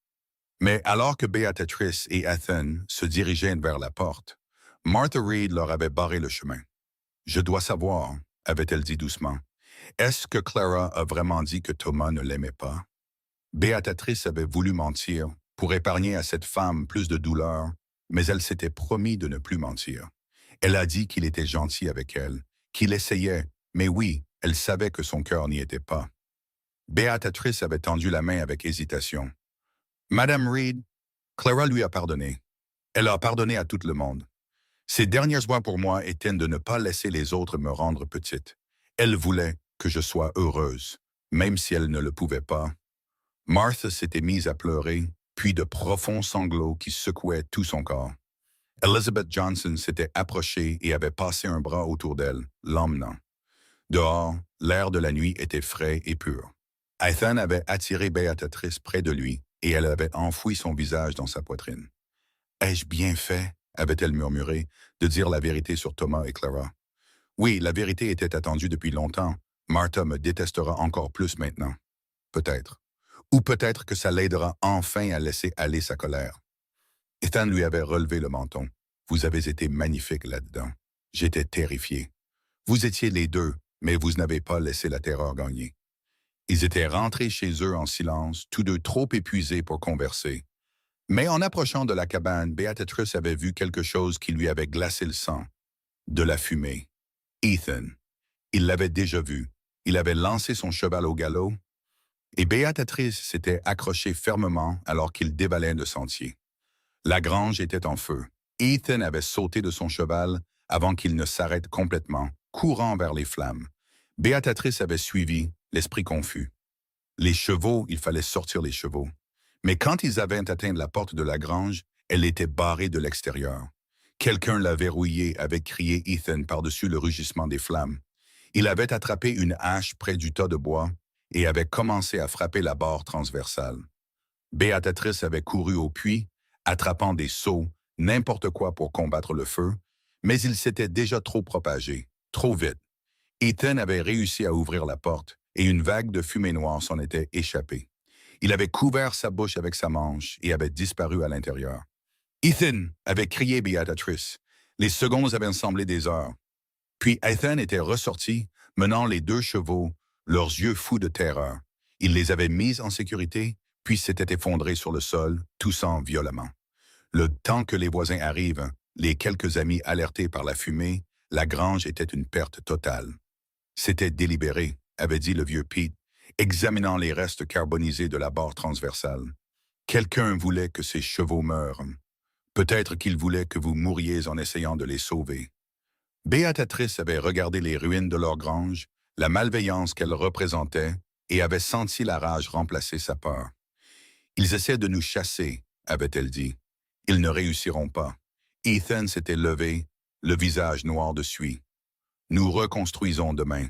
Mais alors que Béatrice et Ethan se dirigeaient vers la porte, Martha Reed leur avait barré le chemin. « Je dois savoir », avait-elle dit doucement. « Est-ce que Clara a vraiment dit que Thomas ne l'aimait pas? » Béatrice avait voulu mentir pour épargner à cette femme plus de douleur, mais elle s'était promis de ne plus mentir. Elle a dit qu'il était gentil avec elle, qu'il essayait, mais oui, elle savait que son cœur n'y était pas. Béatrice avait tendu la main avec hésitation. « Madame Reed, Clara lui a pardonné. Elle a pardonné à tout le monde. Ses dernières voix pour moi étaient de ne pas laisser les autres me rendre petite. Elle voulait que je sois heureuse, même si elle ne le pouvait pas. » Martha s'était mise à pleurer, puis de profonds sanglots qui secouaient tout son corps. Elizabeth Johnson s'était approchée et avait passé un bras autour d'elle, l'emmenant. Dehors, l'air de la nuit était frais et pur. Ethan avait attiré Béatrice près de lui et elle avait enfoui son visage dans sa poitrine. « Ai-je bien fait ?» avait-elle murmuré, de dire la vérité sur Thomas et Clara. Oui, la vérité était attendue depuis longtemps. Martha me détestera encore plus maintenant. Peut-être. Ou peut-être que ça l'aidera enfin à laisser aller sa colère. Ethan lui avait relevé le menton. Vous avez été magnifique là-dedans. J'étais terrifié. Vous étiez les deux, mais vous n'avez pas laissé la terreur gagner. Ils étaient rentrés chez eux en silence, tous deux trop épuisés pour converser. Mais en approchant de la cabane, Beatrice avait vu quelque chose qui lui avait glacé le sang. De la fumée. Ethan. Il l'avait déjà vu. Il avait lancé son cheval au galop, et Beatrice s'était accrochée fermement alors qu'il dévalait le sentier. La grange était en feu. Ethan avait sauté de son cheval avant qu'il ne s'arrête complètement, courant vers les flammes. Beatrice avait suivi, l'esprit confus. Les chevaux, il fallait sortir les chevaux. Mais quand ils avaient atteint la porte de la grange, elle était barrée de l'extérieur. Quelqu'un la verrouillée, avait crié Ethan par-dessus le rugissement des flammes. Il avait attrapé une hache près du tas de bois et avait commencé à frapper la barre transversale. Beatrice avait couru au puits, attrapant des seaux, n'importe quoi pour combattre le feu, mais il s'était déjà trop propagé, trop vite. Ethan avait réussi à ouvrir la porte et une vague de fumée noire s'en était échappée. Il avait couvert sa bouche avec sa manche et avait disparu à l'intérieur. Ethan avait crié Beatrice. Les secondes avaient semblé des heures. Puis Ethan était ressorti, menant les deux chevaux, leurs yeux fous de terreur. Il les avait mis en sécurité, puis s'était effondré sur le sol, toussant violemment. Le temps que les voisins arrivent, les quelques amis alertés par la fumée, la grange était une perte totale. C'était délibéré, avait dit le vieux Pete, examinant les restes carbonisés de la barre transversale. Quelqu'un voulait que ces chevaux meurent. Peut-être qu'il voulait que vous mouriez en essayant de les sauver. Beatrice avait regardé les ruines de leur grange, la malveillance qu'elle représentait, et avait senti la rage remplacer sa peur. « Ils essaient de nous chasser », avait-elle dit. « Ils ne réussiront pas. » Ethan s'était levé, le visage noir de suie. « Nous reconstruisons demain.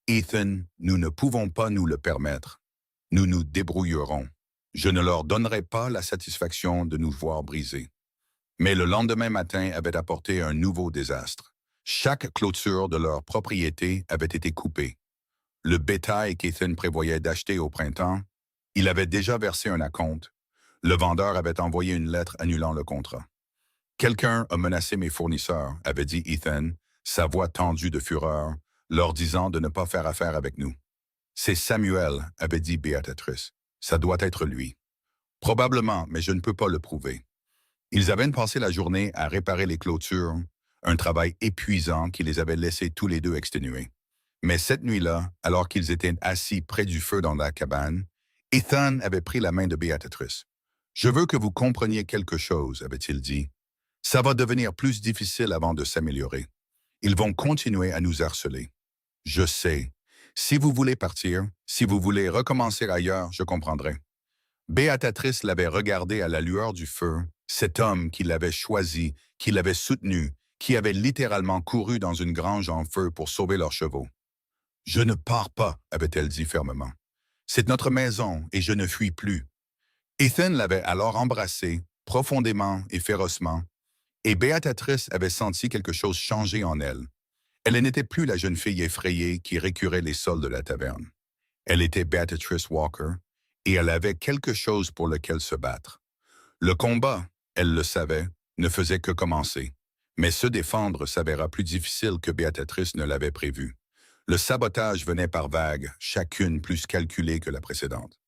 Ethan, nous ne pouvons pas nous le permettre. Nous nous débrouillerons. Je ne leur donnerai pas la satisfaction de nous voir brisés. » Mais le lendemain matin avait apporté un nouveau désastre. Chaque clôture de leur propriété avait été coupée. Le bétail qu'Ethan prévoyait d'acheter au printemps, il avait déjà versé un acompte. Le vendeur avait envoyé une lettre annulant le contrat. « Quelqu'un a menacé mes fournisseurs », avait dit Ethan, sa voix tendue de fureur, leur disant de ne pas faire affaire avec nous. « C'est Samuel », avait dit Beatrice. « Ça doit être lui. »« Probablement, mais je ne peux pas le prouver. » Ils avaient passé la journée à réparer les clôtures, un travail épuisant qui les avait laissés tous les deux exténués. Mais cette nuit-là, alors qu'ils étaient assis près du feu dans la cabane, Ethan avait pris la main de Beatrice. « Je veux que vous compreniez quelque chose, » avait-il dit. « Ça va devenir plus difficile avant de s'améliorer. Ils vont continuer à nous harceler. Je sais. Si vous voulez partir, si vous voulez recommencer ailleurs, je comprendrai. » Beatrice l'avait regardé à la lueur du feu, cet homme qui l'avait choisi, qui l'avait soutenu, qui avait littéralement couru dans une grange en feu pour sauver leurs chevaux. « Je ne pars pas, » avait-elle dit fermement. « C'est notre maison et je ne fuis plus. » Ethan l'avait alors embrassée, profondément et férocement, et Beatrice avait senti quelque chose changer en elle. Elle n'était plus la jeune fille effrayée qui récurait les sols de la taverne. Elle était Beatrice Walker, et elle avait quelque chose pour lequel se battre. Le combat, elle le savait, ne faisait que commencer, mais se défendre s'avéra plus difficile que Beatrice ne l'avait prévu. Le sabotage venait par vagues, chacune plus calculée que la précédente.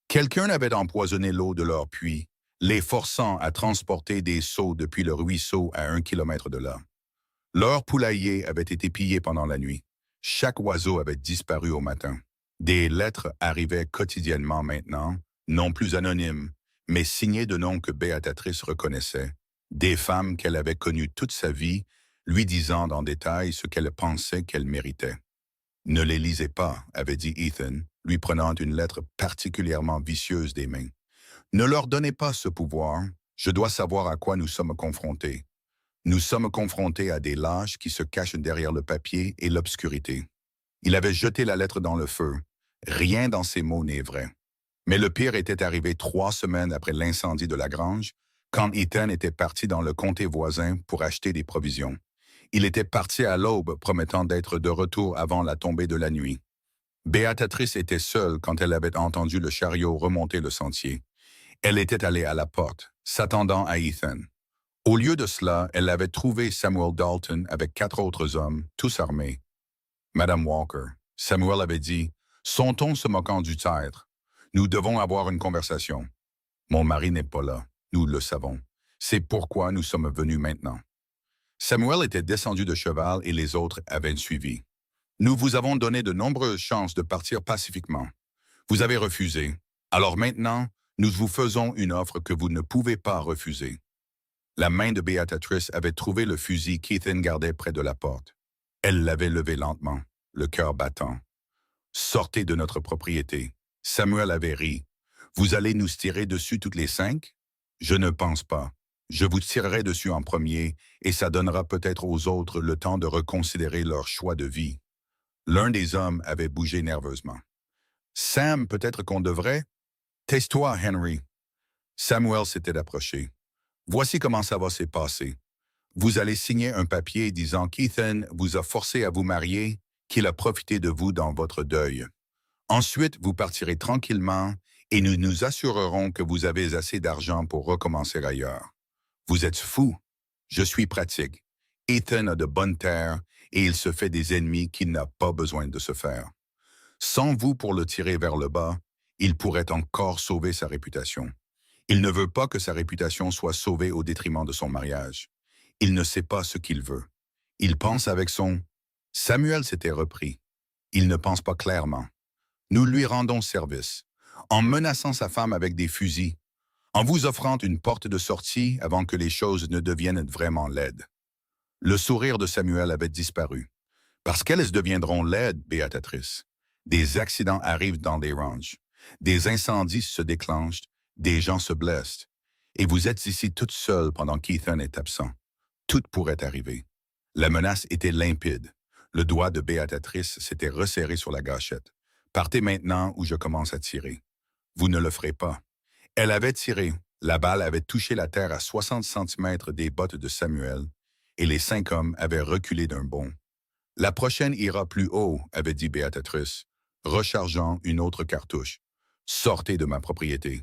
Quelqu'un avait empoisonné l'eau de leur puits, les forçant à transporter des seaux depuis le ruisseau à 1 kilomètre de là. Leur poulailler avait été pillé pendant la nuit. Chaque oiseau avait disparu au matin. Des lettres arrivaient quotidiennement maintenant, non plus anonymes, mais signées de noms que Beatrice reconnaissait, des femmes qu'elle avait connues toute sa vie, lui disant en détail ce qu'elle pensait qu'elle méritait. « Ne les lisez pas », avait dit Ethan, lui prenant une lettre particulièrement vicieuse des mains. « Ne leur donnez pas ce pouvoir, je dois savoir à quoi nous sommes confrontés. Nous sommes confrontés à des lâches qui se cachent derrière le papier et l'obscurité. » Il avait jeté la lettre dans le feu. Rien dans ces mots n'est vrai. Mais le pire était arrivé 3 semaines après l'incendie de la grange, quand Ethan était parti dans le comté voisin pour acheter des provisions. Il était parti à l'aube, promettant d'être de retour avant la tombée de la nuit. Beatrice était seule quand elle avait entendu le chariot remonter le sentier. Elle était allée à la porte, s'attendant à Ethan. Au lieu de cela, elle avait trouvé Samuel Dalton avec 4 autres hommes, tous armés. « Madame Walker », Samuel avait dit, son ton se moquant du traître. Nous devons avoir une conversation. Mon mari n'est pas là, nous le savons. C'est pourquoi nous sommes venus maintenant. Samuel était descendu de cheval et les autres avaient suivi. Nous vous avons donné de nombreuses chances de partir pacifiquement. Vous avez refusé. Alors maintenant, nous vous faisons une offre que vous ne pouvez pas refuser. La main de Beatrice avait trouvé le fusil qu'Ethan gardait près de la porte. Elle l'avait levé lentement, le cœur battant. Sortez de notre propriété. Samuel avait ri. Vous allez nous tirer dessus toutes les 5? Je ne pense pas. Je vous tirerai dessus en premier et ça donnera peut-être aux autres le temps de reconsidérer leur choix de vie. L'un des hommes avait bougé nerveusement. Sam, peut-être qu'on devrait? Tais-toi, Henry. Samuel s'était approché. Voici comment ça va se passer. Vous allez signer un papier disant qu'Ethan vous a forcé à vous marier, qu'il a profité de vous dans votre deuil. Ensuite, vous partirez tranquillement et nous nous assurerons que vous avez assez d'argent pour recommencer ailleurs. Vous êtes fou. Je suis pratique. Ethan a de bonnes terres et il se fait des ennemis qu'il n'a pas besoin de se faire. Sans vous pour le tirer vers le bas, il pourrait encore sauver sa réputation. Il ne veut pas que sa réputation soit sauvée au détriment de son mariage. Il ne sait pas ce qu'il veut. Il pense avec son... Samuel s'était repris. Il ne pense pas clairement. Nous lui rendons service, en menaçant sa femme avec des fusils, en vous offrant une porte de sortie avant que les choses ne deviennent vraiment laides. Le sourire de Samuel avait disparu. Parce qu'elles deviendront laides, Beatrice. Des accidents arrivent dans les ranchs. Des incendies se déclenchent, des gens se blessent. Et vous êtes ici toute seule pendant qu'Ethan est absent. Tout pourrait arriver. La menace était limpide. Le doigt de Beatrice s'était resserré sur la gâchette. Partez maintenant ou je commence à tirer. Vous ne le ferez pas. Elle avait tiré. La balle avait touché la terre à 60 centimètres des bottes de Samuel et les 5 hommes avaient reculé d'un bond. La prochaine ira plus haut, avait dit Beatrice, rechargeant une autre cartouche. Sortez de ma propriété.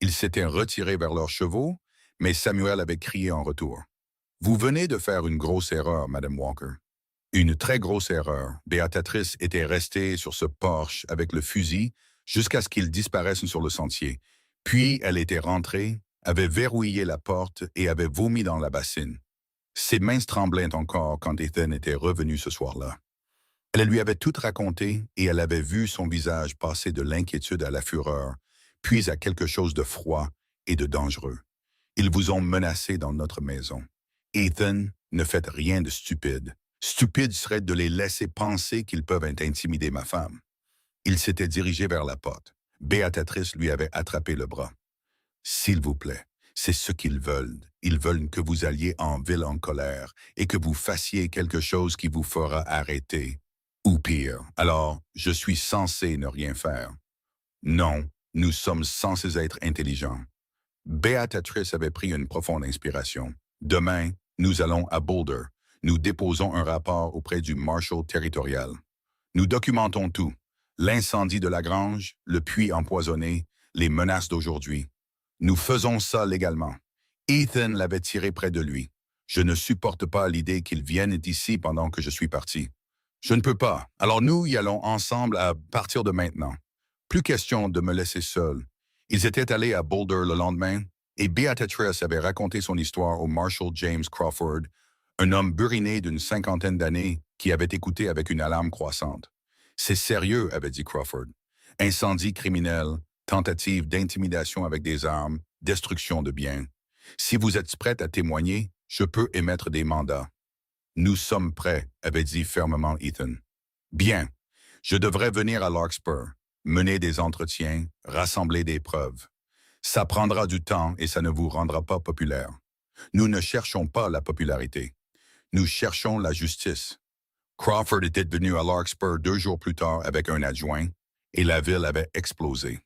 Ils s'étaient retirés vers leurs chevaux, mais Samuel avait crié en retour. Vous venez de faire une grosse erreur, Madame Walker. Une très grosse erreur. Beatrice était restée sur ce porche avec le fusil jusqu'à ce qu'il disparaisse sur le sentier. Puis elle était rentrée, avait verrouillé la porte et avait vomi dans la bassine. Ses mains tremblaient encore quand Ethan était revenu ce soir-là. Elle lui avait tout raconté et elle avait vu son visage passer de l'inquiétude à la fureur, puis à quelque chose de froid et de dangereux. Ils vous ont menacé dans notre maison. Ethan, ne faites rien de stupide. Stupide serait de les laisser penser qu'ils peuvent intimider ma femme. Il s'était dirigé vers la porte. Beatrice lui avait attrapé le bras. S'il vous plaît, c'est ce qu'ils veulent. Ils veulent que vous alliez en ville en colère et que vous fassiez quelque chose qui vous fera arrêter. Ou pire, alors je suis censé ne rien faire. Non, nous sommes censés être intelligents. Beatrice avait pris une profonde inspiration. Demain, nous allons à Boulder. Nous déposons un rapport auprès du Marshal territorial. Nous documentons tout. L'incendie de la grange, le puits empoisonné, les menaces d'aujourd'hui. Nous faisons ça légalement. Ethan l'avait tiré près de lui. Je ne supporte pas l'idée qu'il vienne d'ici pendant que je suis parti. Je ne peux pas. Alors nous y allons ensemble à partir de maintenant. Plus question de me laisser seul. Ils étaient allés à Boulder le lendemain et Beatrice avait raconté son histoire au Marshal James Crawford, un homme buriné d'une 50aine d'années qui avait écouté avec une alarme croissante. C'est sérieux, avait dit Crawford. Incendie criminel, tentative d'intimidation avec des armes, destruction de biens. Si vous êtes prête à témoigner, je peux émettre des mandats. Nous sommes prêts, avait dit fermement Ethan. Bien, je devrais venir à Larkspur, mener des entretiens, rassembler des preuves. Ça prendra du temps et ça ne vous rendra pas populaire. Nous ne cherchons pas la popularité. Nous cherchons la justice. Crawford était venu à Larkspur 2 jours plus tard avec un adjoint et la ville avait explosé.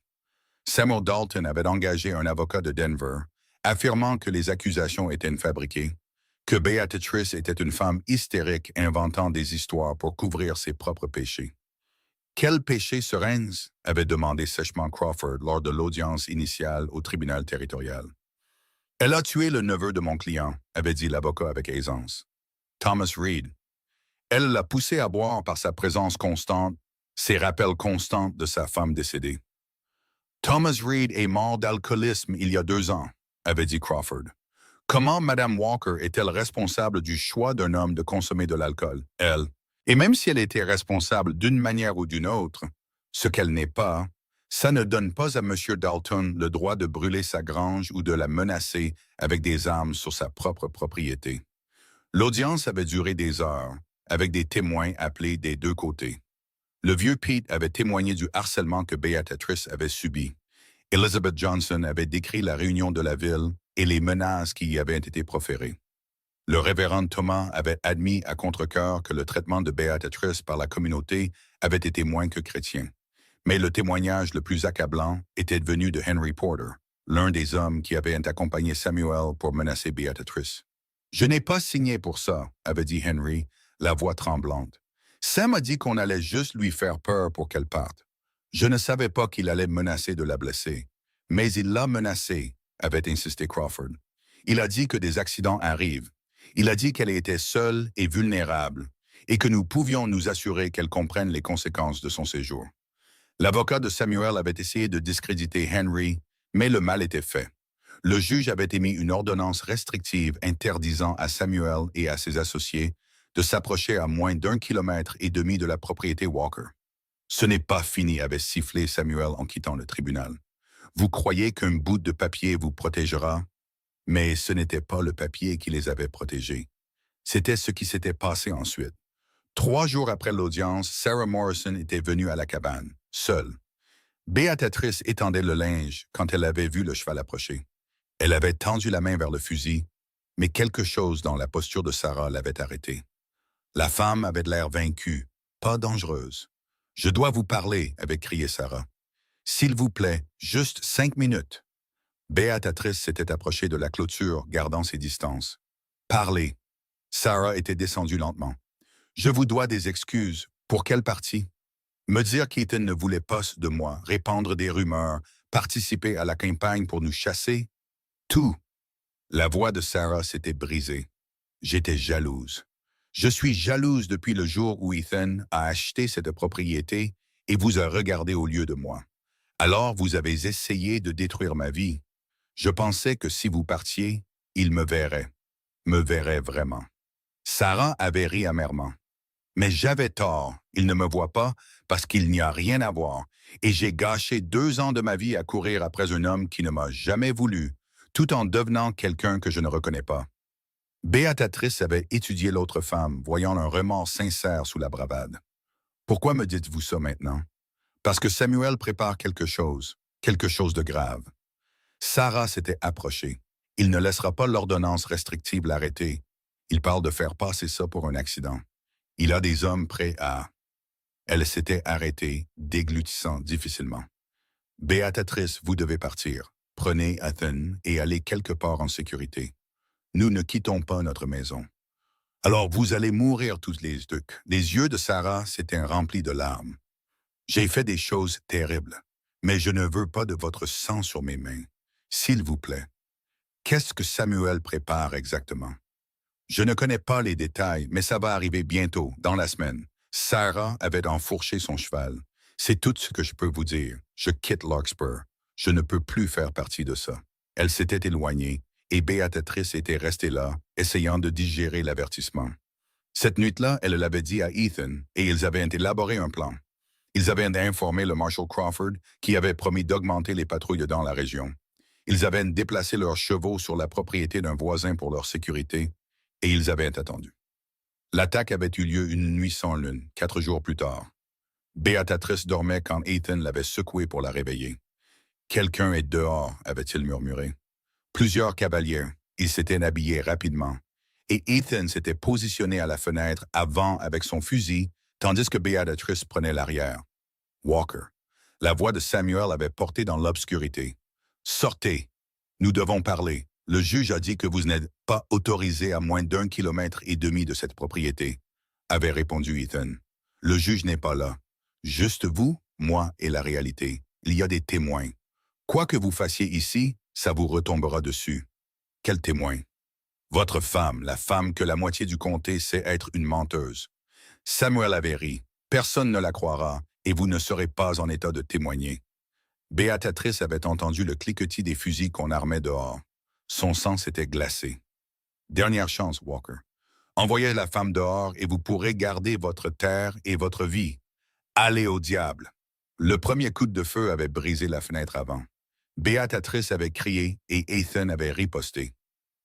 Samuel Dalton avait engagé un avocat de Denver, affirmant que les accusations étaient fabriquées, que Beatrice était une femme hystérique inventant des histoires pour couvrir ses propres péchés. Quel péché serait-ce? Avait demandé sèchement Crawford lors de l'audience initiale au tribunal territorial. Elle a tué le neveu de mon client, avait dit l'avocat avec aisance. Thomas Reed. Elle l'a poussé à boire par sa présence constante. Ses rappels constants de sa femme décédée. Thomas Reed est mort d'alcoolisme il y a 2 ans, avait dit Crawford. Comment Madame Walker est-elle responsable du choix d'un homme de consommer de l'alcool, elle? Et même si elle était responsable d'une manière ou d'une autre, ce qu'elle n'est pas, ça ne donne pas à M. Dalton le droit de brûler sa grange ou de la menacer avec des armes sur sa propre propriété. L'audience avait duré des heures, avec des témoins appelés des 2 côtés. Le vieux Pete avait témoigné du harcèlement que Beatrice avait subi. Elizabeth Johnson avait décrit la réunion de la ville et les menaces qui y avaient été proférées. Le révérend Thomas avait admis à contre-cœur que le traitement de Beatrice par la communauté avait été moins que chrétien. Mais le témoignage le plus accablant était venu de Henry Porter, l'un des hommes qui avait accompagné Samuel pour menacer Beatrice. « Je n'ai pas signé pour ça », avait dit Henry, la voix tremblante. « Sam a dit qu'on allait juste lui faire peur pour qu'elle parte. Je ne savais pas qu'il allait menacer de la blesser. Mais il l'a menacée, avait insisté Crawford. Il a dit que des accidents arrivent. Il a dit qu'elle était seule et vulnérable, et que nous pouvions nous assurer qu'elle comprenne les conséquences de son séjour. » L'avocat de Samuel avait essayé de discréditer Henry, mais le mal était fait. Le juge avait émis une ordonnance restrictive interdisant à Samuel et à ses associés de s'approcher à moins d'1,5 kilomètre de la propriété Walker. « Ce n'est pas fini », avait sifflé Samuel en quittant le tribunal. « Vous croyez qu'un bout de papier vous protégera? » Mais ce n'était pas le papier qui les avait protégés. C'était ce qui s'était passé ensuite. 3 jours après l'audience, Sarah Morrison était venue à la cabane, seule. Beatrice étendait le linge quand elle avait vu le cheval approcher. Elle avait tendu la main vers le fusil, mais quelque chose dans la posture de Sarah l'avait arrêtée. La femme avait de l'air vaincue, pas dangereuse. « Je dois vous parler », avait crié Sarah. « S'il vous plaît, juste 5 minutes. » Beatrice s'était approchée de la clôture, gardant ses distances. « Parlez. » Sarah était descendue lentement. « Je vous dois des excuses. Pour quelle partie? Me dire qu'Ethan ne voulait pas de moi, répandre des rumeurs, participer à la campagne pour nous chasser? Tout. » La voix de Sarah s'était brisée. J'étais jalouse. Je suis jalouse depuis le jour où Ethan a acheté cette propriété et vous a regardé au lieu de moi. Alors vous avez essayé de détruire ma vie. Je pensais que si vous partiez, il me verrait vraiment. Sarah avait ri amèrement. Mais j'avais tort, il ne me voit pas parce qu'il n'y a rien à voir, et j'ai gâché 2 ans de ma vie à courir après un homme qui ne m'a jamais voulu, tout en devenant quelqu'un que je ne reconnais pas. Beatrice avait étudié l'autre femme, voyant un remords sincère sous la bravade. Pourquoi me dites-vous ça maintenant? Parce que Samuel prépare quelque chose de grave. Sarah s'était approchée. Il ne laissera pas l'ordonnance restrictive l'arrêter. Il parle de faire passer ça pour un accident. Il a des hommes prêts à... Elle s'était arrêtée, déglutissant difficilement. Beatrice, vous devez partir. Prenez Ethan et allez quelque part en sécurité. Nous ne quittons pas notre maison. Alors vous allez mourir tous les deux. Les yeux de Sarah s'étaient remplis de larmes. J'ai fait des choses terribles, mais je ne veux pas de votre sang sur mes mains. S'il vous plaît. Qu'est-ce que Samuel prépare exactement? Je ne connais pas les détails, mais ça va arriver bientôt, dans la semaine. Sarah avait enfourché son cheval. C'est tout ce que je peux vous dire. Je quitte Larkspur. Je ne peux plus faire partie de ça. Elle s'était éloignée, et Beatrice était restée là, essayant de digérer l'avertissement. Cette nuit-là, elle l'avait dit à Ethan, et ils avaient élaboré un plan. Ils avaient informé le Marshal Crawford, qui avait promis d'augmenter les patrouilles dans la région. Ils avaient déplacé leurs chevaux sur la propriété d'un voisin pour leur sécurité, et ils avaient attendu. L'attaque avait eu lieu une nuit sans lune, 4 jours plus tard. Beatrice dormait quand Ethan l'avait secouée pour la réveiller. « Quelqu'un est dehors », avait-il murmuré. Plusieurs cavaliers, ils s'étaient habillés rapidement, et Ethan s'était positionné à la fenêtre avant avec son fusil, tandis que Beatrice prenait l'arrière. Walker. La voix de Samuel avait porté dans l'obscurité. « Sortez, nous devons parler. Le juge a dit que vous n'êtes pas autorisé à moins d'1,5 kilomètre de cette propriété, » avait répondu Ethan. « Le juge n'est pas là. Juste vous, moi et la réalité. Il y a des témoins. Quoi que vous fassiez ici, ça vous retombera dessus. » Quel témoin? Votre femme, la femme que la moitié du comté sait être une menteuse. Samuel avait ri. Personne ne la croira, et vous ne serez pas en état de témoigner. Béatrice avait entendu le cliquetis des fusils qu'on armait dehors. Son sang s'était glacé. Dernière chance, Walker. Envoyez la femme dehors et vous pourrez garder votre terre et votre vie. Allez au diable! Le premier coup de feu avait brisé la fenêtre avant. Béatrice avait crié et Ethan avait riposté.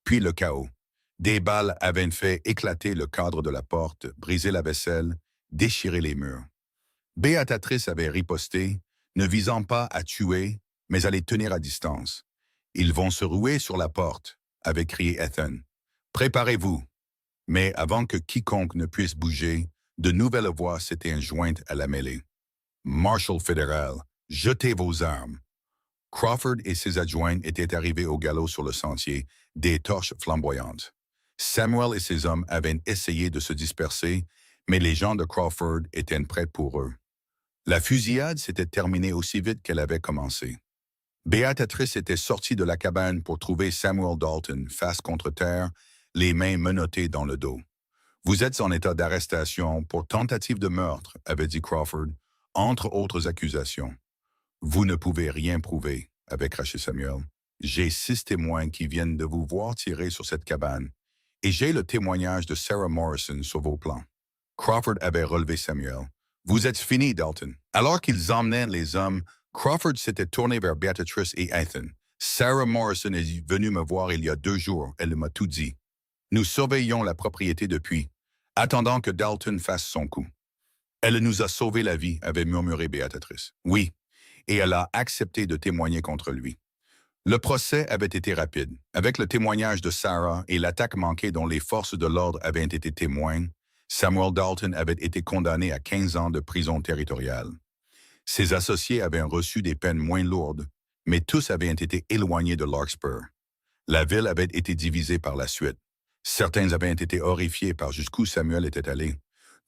Puis le chaos. Des balles avaient fait éclater le cadre de la porte, briser la vaisselle, déchirer les murs. Béatrice avait riposté, ne visant pas à tuer, mais à les tenir à distance. Ils vont se ruer sur la porte, avait crié Ethan. Préparez-vous. Mais avant que quiconque ne puisse bouger, de nouvelles voix s'étaient jointes à la mêlée. Marshal fédéral, jetez vos armes. Crawford et ses adjoints étaient arrivés au galop sur le sentier, des torches flamboyantes. Samuel et ses hommes avaient essayé de se disperser, mais les gens de Crawford étaient prêts pour eux. La fusillade s'était terminée aussi vite qu'elle avait commencé. Béatrice était sortie de la cabane pour trouver Samuel Dalton face contre terre, les mains menottées dans le dos. « Vous êtes en état d'arrestation pour tentative de meurtre », avait dit Crawford, entre autres accusations. « Vous ne pouvez rien prouver », avait craché Samuel. « J'ai 6 témoins qui viennent de vous voir tirer sur cette cabane, et j'ai le témoignage de Sarah Morrison sur vos plans. » Crawford avait relevé Samuel. « Vous êtes fini, Dalton. » Alors qu'ils emmenaient les hommes, Crawford s'était tourné vers Béatrice et Ethan. « Sarah Morrison est venue me voir il y a 2 jours. Elle m'a tout dit. Nous surveillons la propriété depuis, attendant que Dalton fasse son coup. »« Elle nous a sauvé la vie, » avait murmuré Béatrice. « Oui, et elle a accepté de témoigner contre lui. » Le procès avait été rapide. Avec le témoignage de Sarah et l'attaque manquée dont les forces de l'ordre avaient été témoins, Samuel Dalton avait été condamné à 15 ans de prison territoriale. Ses associés avaient reçu des peines moins lourdes, mais tous avaient été éloignés de Larkspur. La ville avait été divisée par la suite. Certains avaient été horrifiés par jusqu'où Samuel était allé.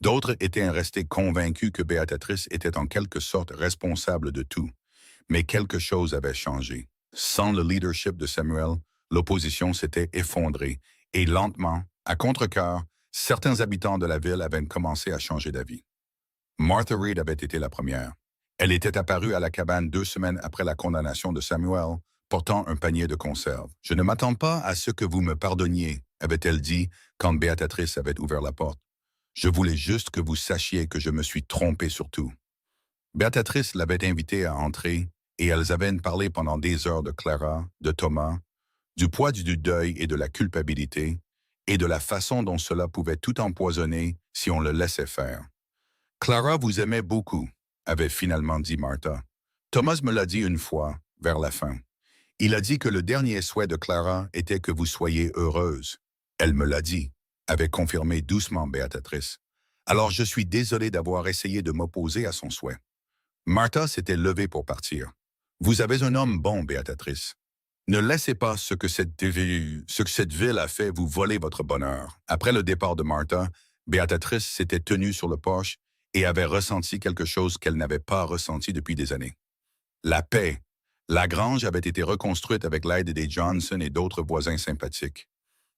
D'autres étaient restés convaincus que Béatrice était en quelque sorte responsable de tout. Mais quelque chose avait changé. Sans le leadership de Samuel, l'opposition s'était effondrée et lentement, à contre-cœur, certains habitants de la ville avaient commencé à changer d'avis. Martha Reed avait été la première. Elle était apparue à la cabane 2 semaines après la condamnation de Samuel, portant un panier de conserves. « Je ne m'attends pas à ce que vous me pardonniez », avait-elle dit quand Béatrice avait ouvert la porte. « Je voulais juste que vous sachiez que je me suis trompée sur tout. » Béatrice l'avait invitée à entrer et elles avaient parlé pendant des heures de Clara, de Thomas, du poids du deuil et de la culpabilité, et de la façon dont cela pouvait tout empoisonner si on le laissait faire. « Clara vous aimait beaucoup », avait finalement dit Martha. Thomas me l'a dit une fois, vers la fin. Il a dit que le dernier souhait de Clara était que vous soyez heureuse. Elle me l'a dit, avait confirmé doucement Béatrice. Alors je suis désolé d'avoir essayé de m'opposer à son souhait. Martha s'était levée pour partir. Vous avez un homme bon, Béatrice. Ne laissez pas ce que cette ville a fait vous voler votre bonheur. Après le départ de Martha, Béatrice s'était tenue sur le porche et avait ressenti quelque chose qu'elle n'avait pas ressenti depuis des années. La paix. La grange avait été reconstruite avec l'aide des Johnson et d'autres voisins sympathiques.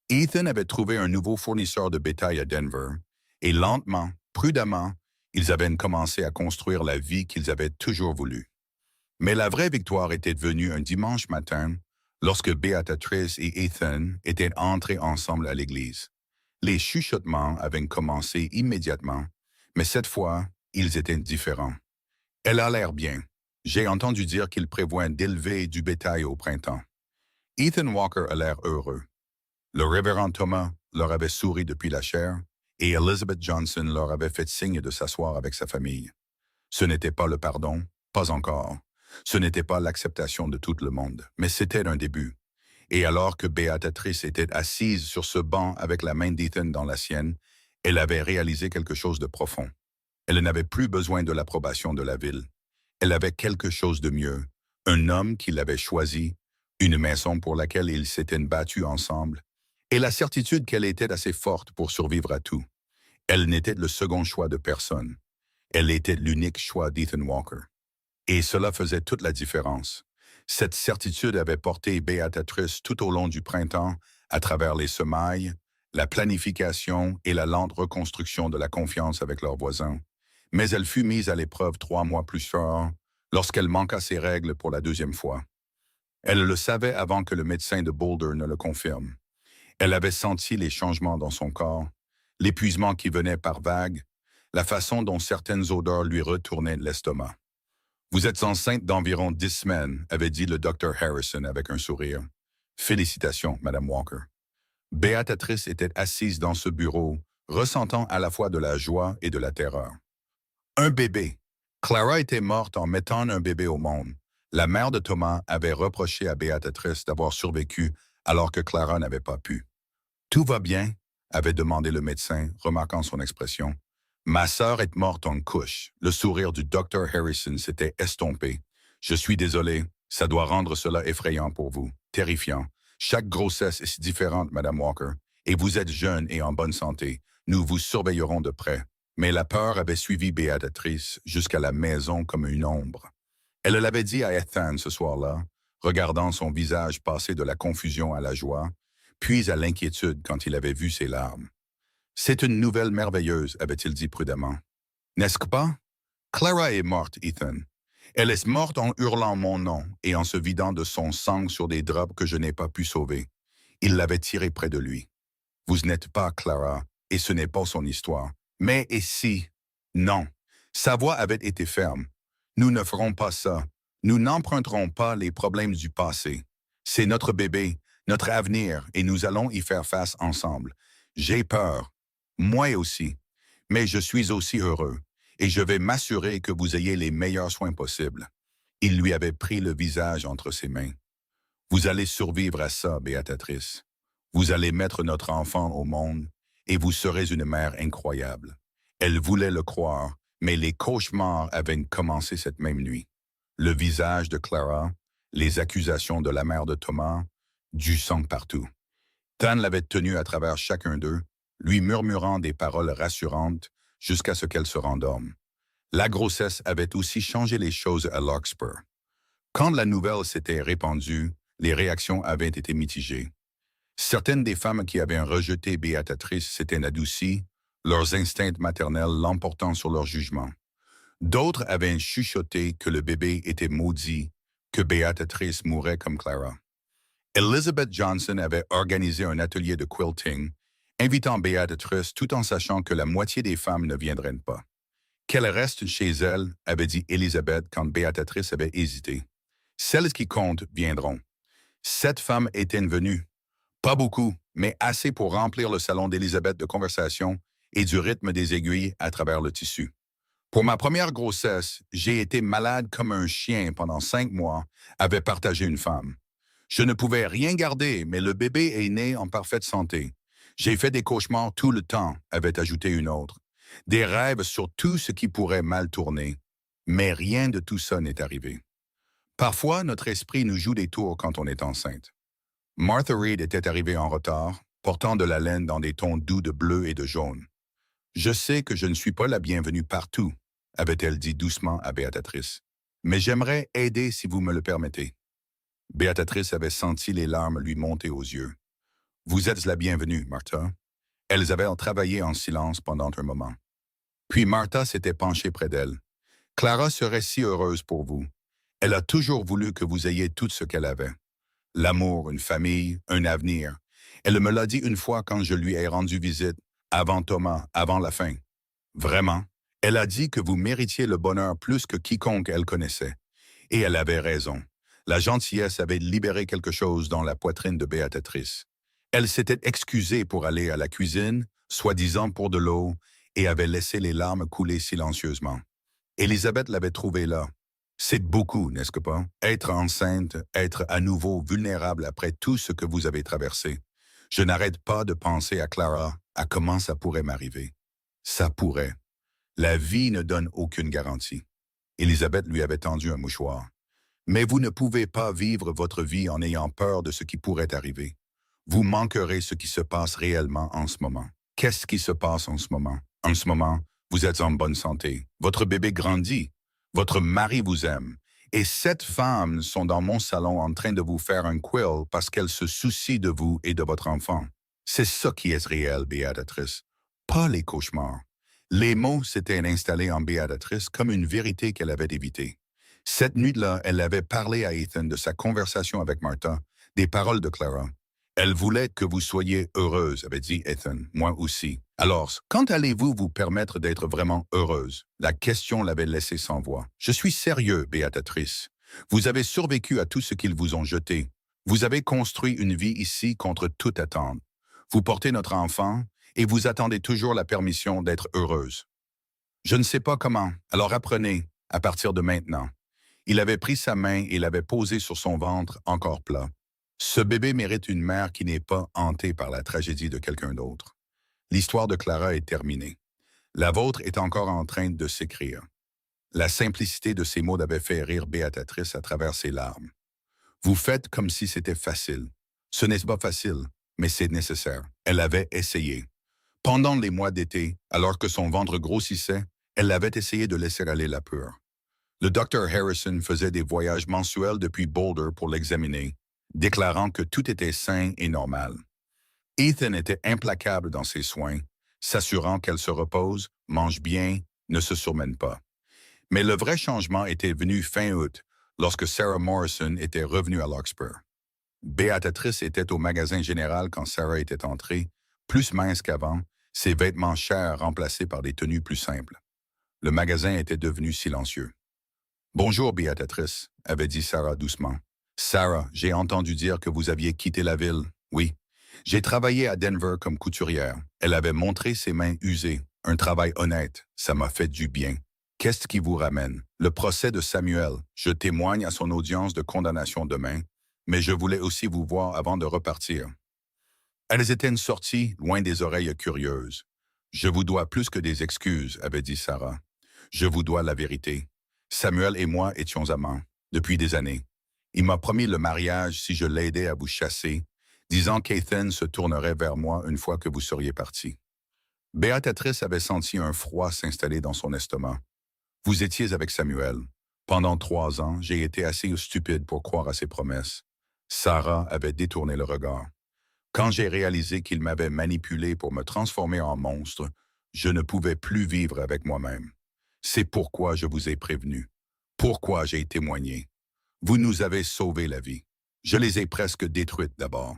Ethan avait trouvé un nouveau fournisseur de bétail à Denver, et lentement, prudemment, ils avaient commencé à construire la vie qu'ils avaient toujours voulu. Mais la vraie victoire était venue un dimanche matin, lorsque Béatrice et Ethan étaient entrés ensemble à l'église. Les chuchotements avaient commencé immédiatement, mais cette fois, ils étaient différents. « Elle a l'air bien. J'ai entendu dire qu'il prévoit d'élever du bétail au printemps. » Ethan Walker a l'air heureux. Le révérend Thomas leur avait souri depuis la chaire, et Elizabeth Johnson leur avait fait signe de s'asseoir avec sa famille. Ce n'était pas le pardon, pas encore. Ce n'était pas l'acceptation de tout le monde, mais c'était un début. Et alors que Béatrice était assise sur ce banc avec la main d'Ethan dans la sienne, elle avait réalisé quelque chose de profond. Elle n'avait plus besoin de l'approbation de la ville. Elle avait quelque chose de mieux, un homme qui l'avait choisi, une maison pour laquelle ils s'étaient battus ensemble, et la certitude qu'elle était assez forte pour survivre à tout. Elle n'était le second choix de personne. Elle était l'unique choix d'Ethan Walker. Et cela faisait toute la différence. Cette certitude avait porté Béatrice tout au long du printemps, à travers les semailles, la planification et la lente reconstruction de la confiance avec leurs voisins. Mais elle fut mise à l'épreuve 3 mois plus tard, lorsqu'elle manqua ses règles pour la deuxième fois. Elle le savait avant que le médecin de Boulder ne le confirme. Elle avait senti les changements dans son corps, l'épuisement qui venait par vagues, la façon dont certaines odeurs lui retournaient l'estomac. Vous êtes enceinte d'environ 10 semaines, avait dit le docteur Harrison avec un sourire. Félicitations, Madame Walker. Béatrice était assise dans ce bureau, ressentant à la fois de la joie et de la terreur. Un bébé. Clara était morte en mettant un bébé au monde. La mère de Thomas avait reproché à Béatrice d'avoir survécu alors que Clara n'avait pas pu. Tout va bien? Avait demandé le médecin, remarquant son expression. Ma sœur est morte en couche. Le sourire du docteur Harrison s'était estompé. Je suis désolé, ça doit rendre cela effrayant pour vous, terrifiant. Chaque grossesse est différente, Madame Walker, et vous êtes jeune et en bonne santé. Nous vous surveillerons de près. Mais la peur avait suivi Béatrice jusqu'à la maison comme une ombre. Elle l'avait dit à Ethan ce soir-là, regardant son visage passer de la confusion à la joie, puis à l'inquiétude quand il avait vu ses larmes. C'est une nouvelle merveilleuse, avait-il dit prudemment. N'est-ce pas? Clara est morte, Ethan. Elle est morte en hurlant mon nom et en se vidant de son sang sur des draps que je n'ai pas pu sauver. Il l'avait tirée près de lui. Vous n'êtes pas Clara, et ce n'est pas son histoire. Mais et si? Non. Sa voix avait été ferme. Nous ne ferons pas ça. Nous n'emprunterons pas les problèmes du passé. C'est notre bébé, notre avenir, et nous allons y faire face ensemble. J'ai peur. Moi aussi. Mais je suis aussi heureux, et je vais m'assurer que vous ayez les meilleurs soins possibles. Il lui avait pris le visage entre ses mains. Vous allez survivre à ça, Béatrice. Vous allez mettre notre enfant au monde, et vous serez une mère incroyable. Elle voulait le croire, mais les cauchemars avaient commencé cette même nuit. Le visage de Clara, les accusations de la mère de Thomas, du sang partout. Tan l'avait tenue à travers chacun d'eux, lui murmurant des paroles rassurantes jusqu'à ce qu'elle se rendorme. La grossesse avait aussi changé les choses à Larkspur. Quand la nouvelle s'était répandue, les réactions avaient été mitigées. Certaines des femmes qui avaient rejeté Béatrice s'étaient adoucies, leurs instincts maternels l'emportant sur leur jugement. D'autres avaient chuchoté que le bébé était maudit, que Béatrice mourrait comme Clara. Elizabeth Johnson avait organisé un atelier de quilting, invitant Béatrice tout en sachant que la moitié des femmes ne viendraient pas. Qu'elle reste chez elle, avait dit Elizabeth quand Béatrice avait hésité. Celles qui comptent viendront. 7 femmes étaient venues. Pas beaucoup, mais assez pour remplir le salon d'Elizabeth de conversation et du rythme des aiguilles à travers le tissu. Pour ma première grossesse, j'ai été malade comme un chien pendant 5 mois, avait partagé une femme. Je ne pouvais rien garder, mais le bébé est né en parfaite santé. J'ai fait des cauchemars tout le temps, avait ajouté une autre. Des rêves sur tout ce qui pourrait mal tourner. Mais rien de tout ça n'est arrivé. Parfois, notre esprit nous joue des tours quand on est enceinte. Martha Reed était arrivée en retard, portant de la laine dans des tons doux de bleu et de jaune. « Je sais que je ne suis pas la bienvenue partout », avait-elle dit doucement à Béatrice. « Mais j'aimerais aider si vous me le permettez. » Béatrice avait senti les larmes lui monter aux yeux. « Vous êtes la bienvenue, Martha. » Elles avaient travaillé en silence pendant un moment. Puis Martha s'était penchée près d'elle. « Clara serait si heureuse pour vous. Elle a toujours voulu que vous ayez tout ce qu'elle avait. L'amour, une famille, un avenir. Elle me l'a dit une fois quand je lui ai rendu visite, avant Thomas, avant la fin. Vraiment, elle a dit que vous méritiez le bonheur plus que quiconque elle connaissait. Et elle avait raison. La gentillesse avait libéré quelque chose dans la poitrine de Béatrice. Elle s'était excusée pour aller à la cuisine, soi-disant pour de l'eau, et avait laissé les larmes couler silencieusement. Élisabeth l'avait trouvée là. C'est beaucoup, n'est-ce pas? Être enceinte, être à nouveau vulnérable après tout ce que vous avez traversé. Je n'arrête pas de penser à Clara, à comment ça pourrait m'arriver. Ça pourrait. La vie ne donne aucune garantie. Élisabeth lui avait tendu un mouchoir. Mais vous ne pouvez pas vivre votre vie en ayant peur de ce qui pourrait arriver. Vous manquerez ce qui se passe réellement en ce moment. Qu'est-ce qui se passe en ce moment? En ce moment, vous êtes en bonne santé. Votre bébé grandit. Votre mari vous aime. Et 7 femmes sont dans mon salon en train de vous faire un quill parce qu'elles se soucient de vous et de votre enfant. C'est ça qui est réel, Béatrice. Pas les cauchemars. Les mots s'étaient installés en Béatrice comme une vérité qu'elle avait évitée. Cette nuit-là, elle avait parlé à Ethan de sa conversation avec Martha, des paroles de Clara. Elle voulait que vous soyez heureuse, avait dit Ethan, moi aussi. Alors, quand allez-vous vous permettre d'être vraiment heureuse? La question l'avait laissée sans voix. Je suis sérieux, Béatrice. Vous avez survécu à tout ce qu'ils vous ont jeté. Vous avez construit une vie ici contre toute attente. Vous portez notre enfant et vous attendez toujours la permission d'être heureuse. Je ne sais pas comment, alors apprenez, à partir de maintenant. Il avait pris sa main et l'avait posée sur son ventre encore plat. Ce bébé mérite une mère qui n'est pas hantée par la tragédie de quelqu'un d'autre. L'histoire de Clara est terminée. La vôtre est encore en train de s'écrire. La simplicité de ces mots avait fait rire Béatrice à travers ses larmes. Vous faites comme si c'était facile. Ce n'est pas facile, mais c'est nécessaire. Elle avait essayé. Pendant les mois d'été, alors que son ventre grossissait, elle avait essayé de laisser aller la peur. Le docteur Harrison faisait des voyages mensuels depuis Boulder pour l'examiner, déclarant que tout était sain et normal. Ethan était implacable dans ses soins, s'assurant qu'elle se repose, mange bien, ne se surmène pas. Mais le vrai changement était venu fin août, lorsque Sarah Morrison était revenue à Larkspur. Béatrice était au magasin général quand Sarah était entrée, plus mince qu'avant, ses vêtements chers remplacés par des tenues plus simples. Le magasin était devenu silencieux. « Bonjour, Béatrice, » avait dit Sarah doucement. « Sarah, j'ai entendu dire que vous aviez quitté la ville. Oui. J'ai travaillé à Denver comme couturière. Elle avait montré ses mains usées. Un travail honnête. Ça m'a fait du bien. Qu'est-ce qui vous ramène? Le procès de Samuel. Je témoigne à son audience de condamnation demain, mais je voulais aussi vous voir avant de repartir. » Elles étaient sorties, loin des oreilles curieuses. « Je vous dois plus que des excuses, » avait dit Sarah. « Je vous dois la vérité. Samuel et moi étions amants, depuis des années. Il m'a promis le mariage si je l'aidais à vous chasser, disant qu'Ethan se tournerait vers moi une fois que vous seriez parti. » Béatrice avait senti un froid s'installer dans son estomac. « Vous étiez avec Samuel. Pendant 3 ans, j'ai été assez stupide pour croire à ses promesses. » Sarah avait détourné le regard. « Quand j'ai réalisé qu'il m'avait manipulé pour me transformer en monstre, je ne pouvais plus vivre avec moi-même. C'est pourquoi je vous ai prévenu. Pourquoi j'ai témoigné. Vous nous avez sauvé la vie. Je les ai presque détruites d'abord.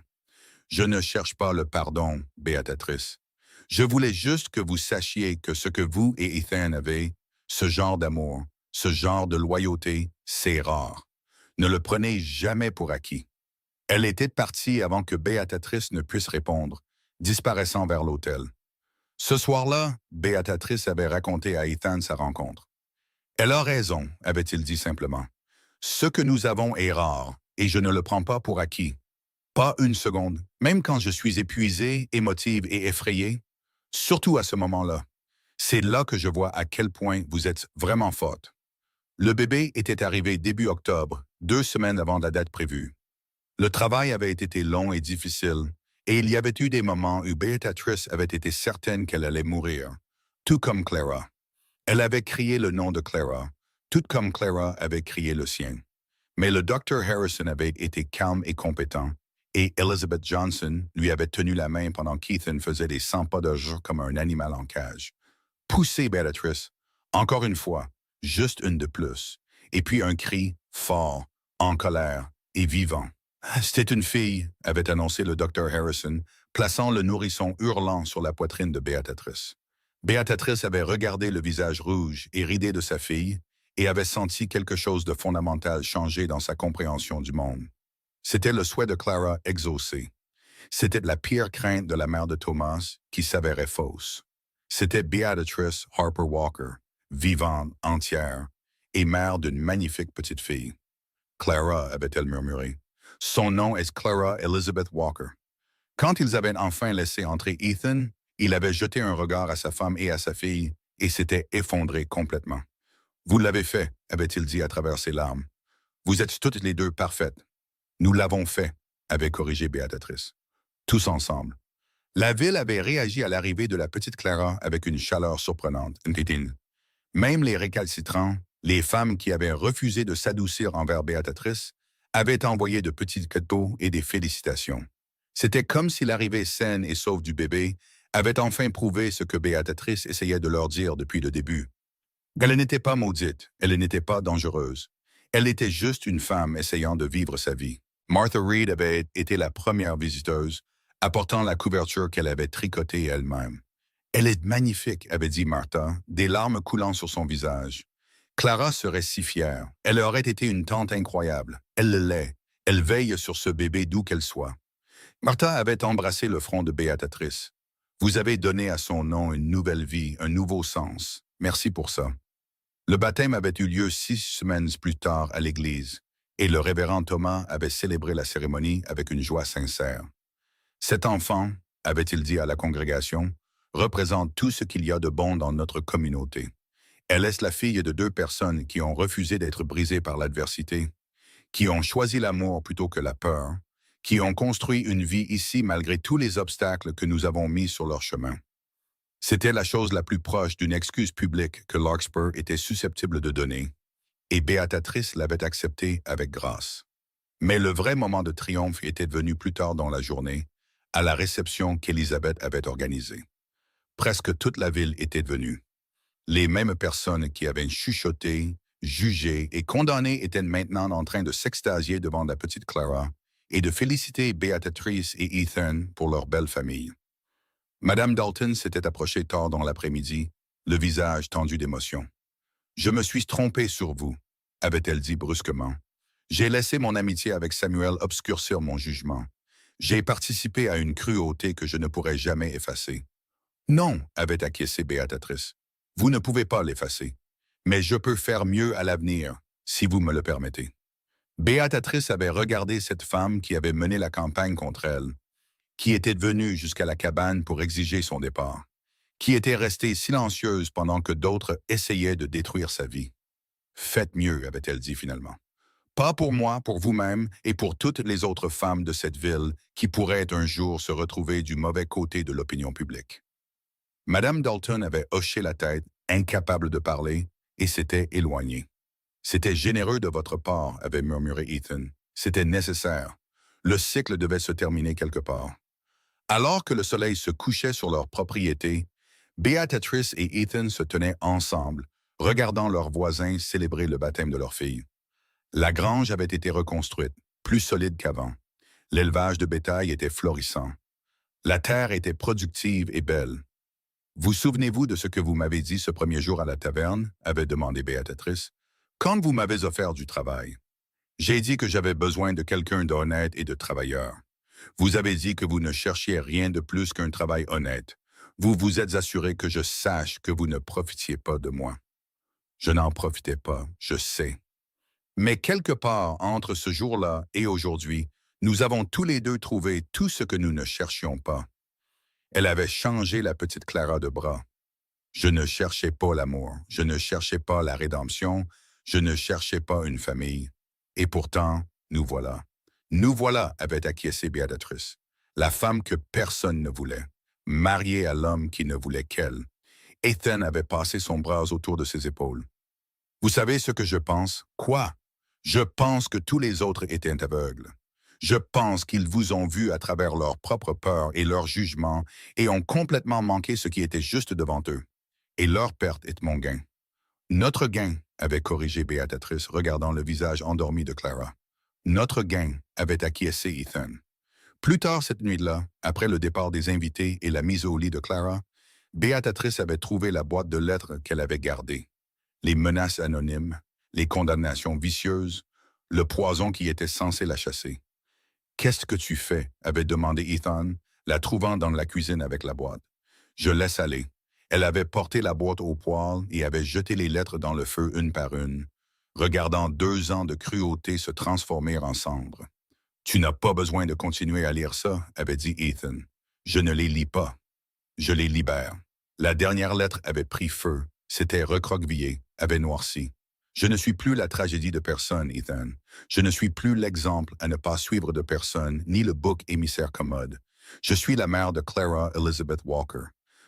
Je ne cherche pas le pardon, Béatrice. Je voulais juste que vous sachiez que ce que vous et Ethan avez, ce genre d'amour, ce genre de loyauté, c'est rare. Ne le prenez jamais pour acquis. » Elle était partie avant que Béatrice ne puisse répondre, disparaissant vers l'hôtel. Ce soir-là, Béatrice avait raconté à Ethan sa rencontre. « Elle a raison, » avait-il dit simplement. « Ce que nous avons est rare, et je ne le prends pas pour acquis. Pas une seconde, même quand je suis épuisée, émotive et effrayée. Surtout à ce moment-là. C'est là que je vois à quel point vous êtes vraiment forte. » Le bébé était arrivé début octobre, 2 semaines avant la date prévue. Le travail avait été long et difficile, et il y avait eu des moments où Béatrice avait été certaine qu'elle allait mourir, tout comme Clara. Elle avait crié le nom de Clara, tout comme Clara avait crié le sien. Mais le docteur Harrison avait été calme et compétent, et Elizabeth Johnson lui avait tenu la main pendant qu'Ethan faisait des 100 pas de jour comme un animal en cage. Poussez, Béatrice. Encore une fois, juste une de plus. Et puis un cri fort, en colère et vivant. « C'était une fille », avait annoncé le docteur Harrison, plaçant le nourrisson hurlant sur la poitrine de Béatrice. Béatrice avait regardé le visage rouge et ridé de sa fille et avait senti quelque chose de fondamental changer dans sa compréhension du monde. C'était le souhait de Clara exaucé. C'était la pire crainte de la mère de Thomas qui s'avérait fausse. C'était Beatrice Harper Walker, vivante, entière, et mère d'une magnifique petite fille. « Clara », avait-elle murmuré. « Son nom est Clara Elizabeth Walker. » Quand ils avaient enfin laissé entrer Ethan, il avait jeté un regard à sa femme et à sa fille et s'était effondré complètement. « Vous l'avez fait », avait-il dit à travers ses larmes. « Vous êtes toutes les deux parfaites. »« Nous l'avons fait », avait corrigé Béatrice. Tous ensemble. La ville avait réagi à l'arrivée de la petite Clara avec une chaleur surprenante. Même les récalcitrants, les femmes qui avaient refusé de s'adoucir envers Béatrice, avaient envoyé de petits cadeaux et des félicitations. C'était comme si l'arrivée saine et sauve du bébé avait enfin prouvé ce que Béatrice essayait de leur dire depuis le début. Elle n'était pas maudite, elle n'était pas dangereuse. Elle était juste une femme essayant de vivre sa vie. Martha Reed avait été la première visiteuse, apportant la couverture qu'elle avait tricotée elle-même. Elle est magnifique, avait dit Martha, des larmes coulant sur son visage. Clara serait si fière. Elle aurait été une tante incroyable. Elle l'est. Elle veille sur ce bébé d'où qu'elle soit. Martha avait embrassé le front de Béatrice. Vous avez donné à son nom une nouvelle vie, un nouveau sens. Merci pour ça. Le baptême avait eu lieu 6 semaines plus tard à l'église, et le révérend Thomas avait célébré la cérémonie avec une joie sincère. Cet enfant, avait-il dit à la congrégation, représente tout ce qu'il y a de bon dans notre communauté. Elle est la fille de 2 personnes qui ont refusé d'être brisées par l'adversité, qui ont choisi l'amour plutôt que la peur, qui ont construit une vie ici malgré tous les obstacles que nous avons mis sur leur chemin. C'était la chose la plus proche d'une excuse publique que Larkspur était susceptible de donner, et Béatrice l'avait acceptée avec grâce. Mais le vrai moment de triomphe était venu plus tard dans la journée, à la réception qu'Élisabeth avait organisée. Presque toute la ville était venue. Les mêmes personnes qui avaient chuchoté, jugé et condamné étaient maintenant en train de s'extasier devant la petite Clara et de féliciter Béatrice et Ethan pour leur belle famille. Madame Dalton s'était approchée tard dans l'après-midi, le visage tendu d'émotion. « Je me suis trompée sur vous », avait-elle dit brusquement. « J'ai laissé mon amitié avec Samuel obscurcir mon jugement. J'ai participé à une cruauté que je ne pourrai jamais effacer. »« Non », avait acquiescé Béatrice. « Vous ne pouvez pas l'effacer. Mais je peux faire mieux à l'avenir, si vous me le permettez. » Béatrice avait regardé cette femme qui avait mené la campagne contre elle, qui était venue jusqu'à la cabane pour exiger son départ, qui était restée silencieuse pendant que d'autres essayaient de détruire sa vie. « Faites mieux », avait-elle dit finalement. « Pas pour moi, pour vous-même et pour toutes les autres femmes de cette ville qui pourraient un jour se retrouver du mauvais côté de l'opinion publique. » Madame Dalton avait hoché la tête, incapable de parler, et s'était éloignée. « C'était généreux de votre part », avait murmuré Ethan. « C'était nécessaire. Le cycle devait se terminer quelque part. » Alors que le soleil se couchait sur leur propriété, Béatrice et Ethan se tenaient ensemble, regardant leurs voisins célébrer le baptême de leur fille. La grange avait été reconstruite, plus solide qu'avant. L'élevage de bétail était florissant. La terre était productive et belle. « Vous souvenez-vous de ce que vous m'avez dit ce premier jour à la taverne ?» avait demandé Béatrice. « Quand vous m'avez offert du travail. J'ai dit que j'avais besoin de quelqu'un d'honnête et de travailleur. Vous avez dit que vous ne cherchiez rien de plus qu'un travail honnête. Vous vous êtes assuré que je sache que vous ne profitiez pas de moi. Je n'en profitais pas, je sais. Mais quelque part entre ce jour-là et aujourd'hui, nous avons tous les deux trouvé tout ce que nous ne cherchions pas. » Elle avait changé la petite Clara de bras. Je ne cherchais pas l'amour, je ne cherchais pas la rédemption, je ne cherchais pas une famille. Et pourtant, nous voilà. Nous voilà, avait acquiescé Béatrice, la femme que personne ne voulait, mariée à l'homme qui ne voulait qu'elle. Ethan avait passé son bras autour de ses épaules. Vous savez ce que je pense? Quoi? Je pense que tous les autres étaient aveugles. Je pense qu'ils vous ont vu à travers leur propre peur et leur jugement et ont complètement manqué ce qui était juste devant eux. Et leur perte est mon gain. Notre gain, avait corrigé Béatrice, regardant le visage endormi de Clara. Notre gain, avait acquiescé Ethan. Plus tard cette nuit-là, après le départ des invités et la mise au lit de Clara, Béatrice avait trouvé la boîte de lettres qu'elle avait gardée. Les menaces anonymes, les condamnations vicieuses, le poison qui était censé la chasser. « Qu'est-ce que tu fais ?» avait demandé Ethan, la trouvant dans la cuisine avec la boîte. « Je laisse aller. » Elle avait porté la boîte au poêle et avait jeté les lettres dans le feu une par une, regardant 2 ans de cruauté se transformer en cendres. « Tu n'as pas besoin de continuer à lire ça, » avait dit Ethan. « Je ne les lis pas. Je les libère. » La dernière lettre avait pris feu, s'était recroquevillée, avait noirci. « Je ne suis plus la tragédie de personne, Ethan. Je ne suis plus l'exemple à ne pas suivre de personne, ni le bouc émissaire commode. Je suis la mère de Clara Elizabeth Walker.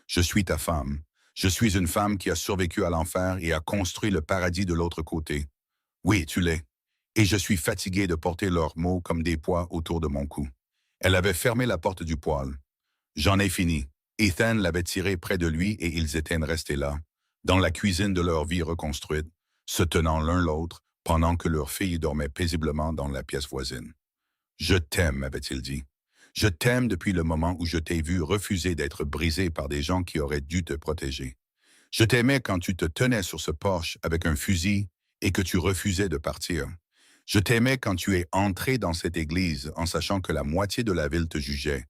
Je suis ta femme. Je suis une femme qui a survécu à l'enfer et a construit le paradis de l'autre côté. Oui, tu l'es. Et je suis fatigué de porter leurs mots comme des poids autour de mon cou. » Elle avait fermé la porte du poêle. « J'en ai fini. Ethan l'avait tiré près de lui et ils étaient restés là, dans la cuisine de leur vie reconstruite, se tenant l'un l'autre pendant que leur fille dormait paisiblement dans la pièce voisine. Je t'aime, avait-il dit. Je t'aime depuis le moment où je t'ai vu refuser d'être brisé par des gens qui auraient dû te protéger. Je t'aimais quand tu te tenais sur ce porche avec un fusil et que tu refusais de partir. Je t'aimais quand tu es entré dans cette église en sachant que la moitié de la ville te jugeait.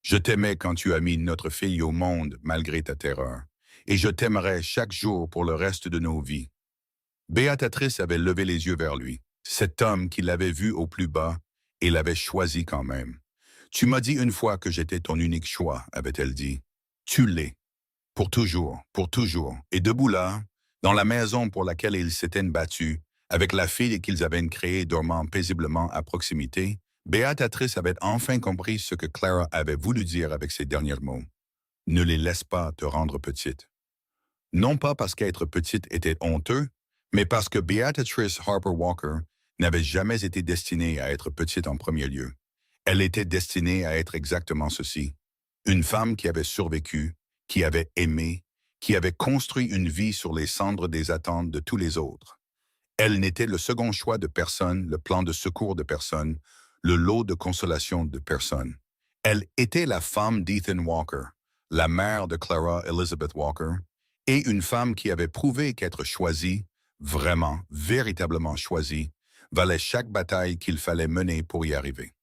Je t'aimais quand tu as mis notre fille au monde malgré ta terreur. Et je t'aimerai chaque jour pour le reste de nos vies. Béatrice avait levé les yeux vers lui, cet homme qui l'avait vu au plus bas et l'avait choisi quand même. Tu m'as dit une fois que j'étais ton unique choix, avait-elle dit. Tu l'es. Pour toujours. Et debout là, dans la maison pour laquelle ils s'étaient battus, avec la fille qu'ils avaient créée dormant paisiblement à proximité, Béatrice avait enfin compris ce que Clara avait voulu dire avec ces derniers mots. Ne les laisse pas te rendre petite. Non pas parce qu'être petite était honteux, mais parce que Beatrice Harper Walker n'avait jamais été destinée à être petite en premier lieu. Elle était destinée à être exactement ceci. Une femme qui avait survécu, qui avait aimé, qui avait construit une vie sur les cendres des attentes de tous les autres. Elle n'était le second choix de personne, le plan de secours de personne, le lot de consolation de personne. Elle était la femme d'Ethan Walker, la mère de Clara Elizabeth Walker, et une femme qui avait prouvé qu'être choisie, vraiment, véritablement choisie, valait chaque bataille qu'il fallait mener pour y arriver.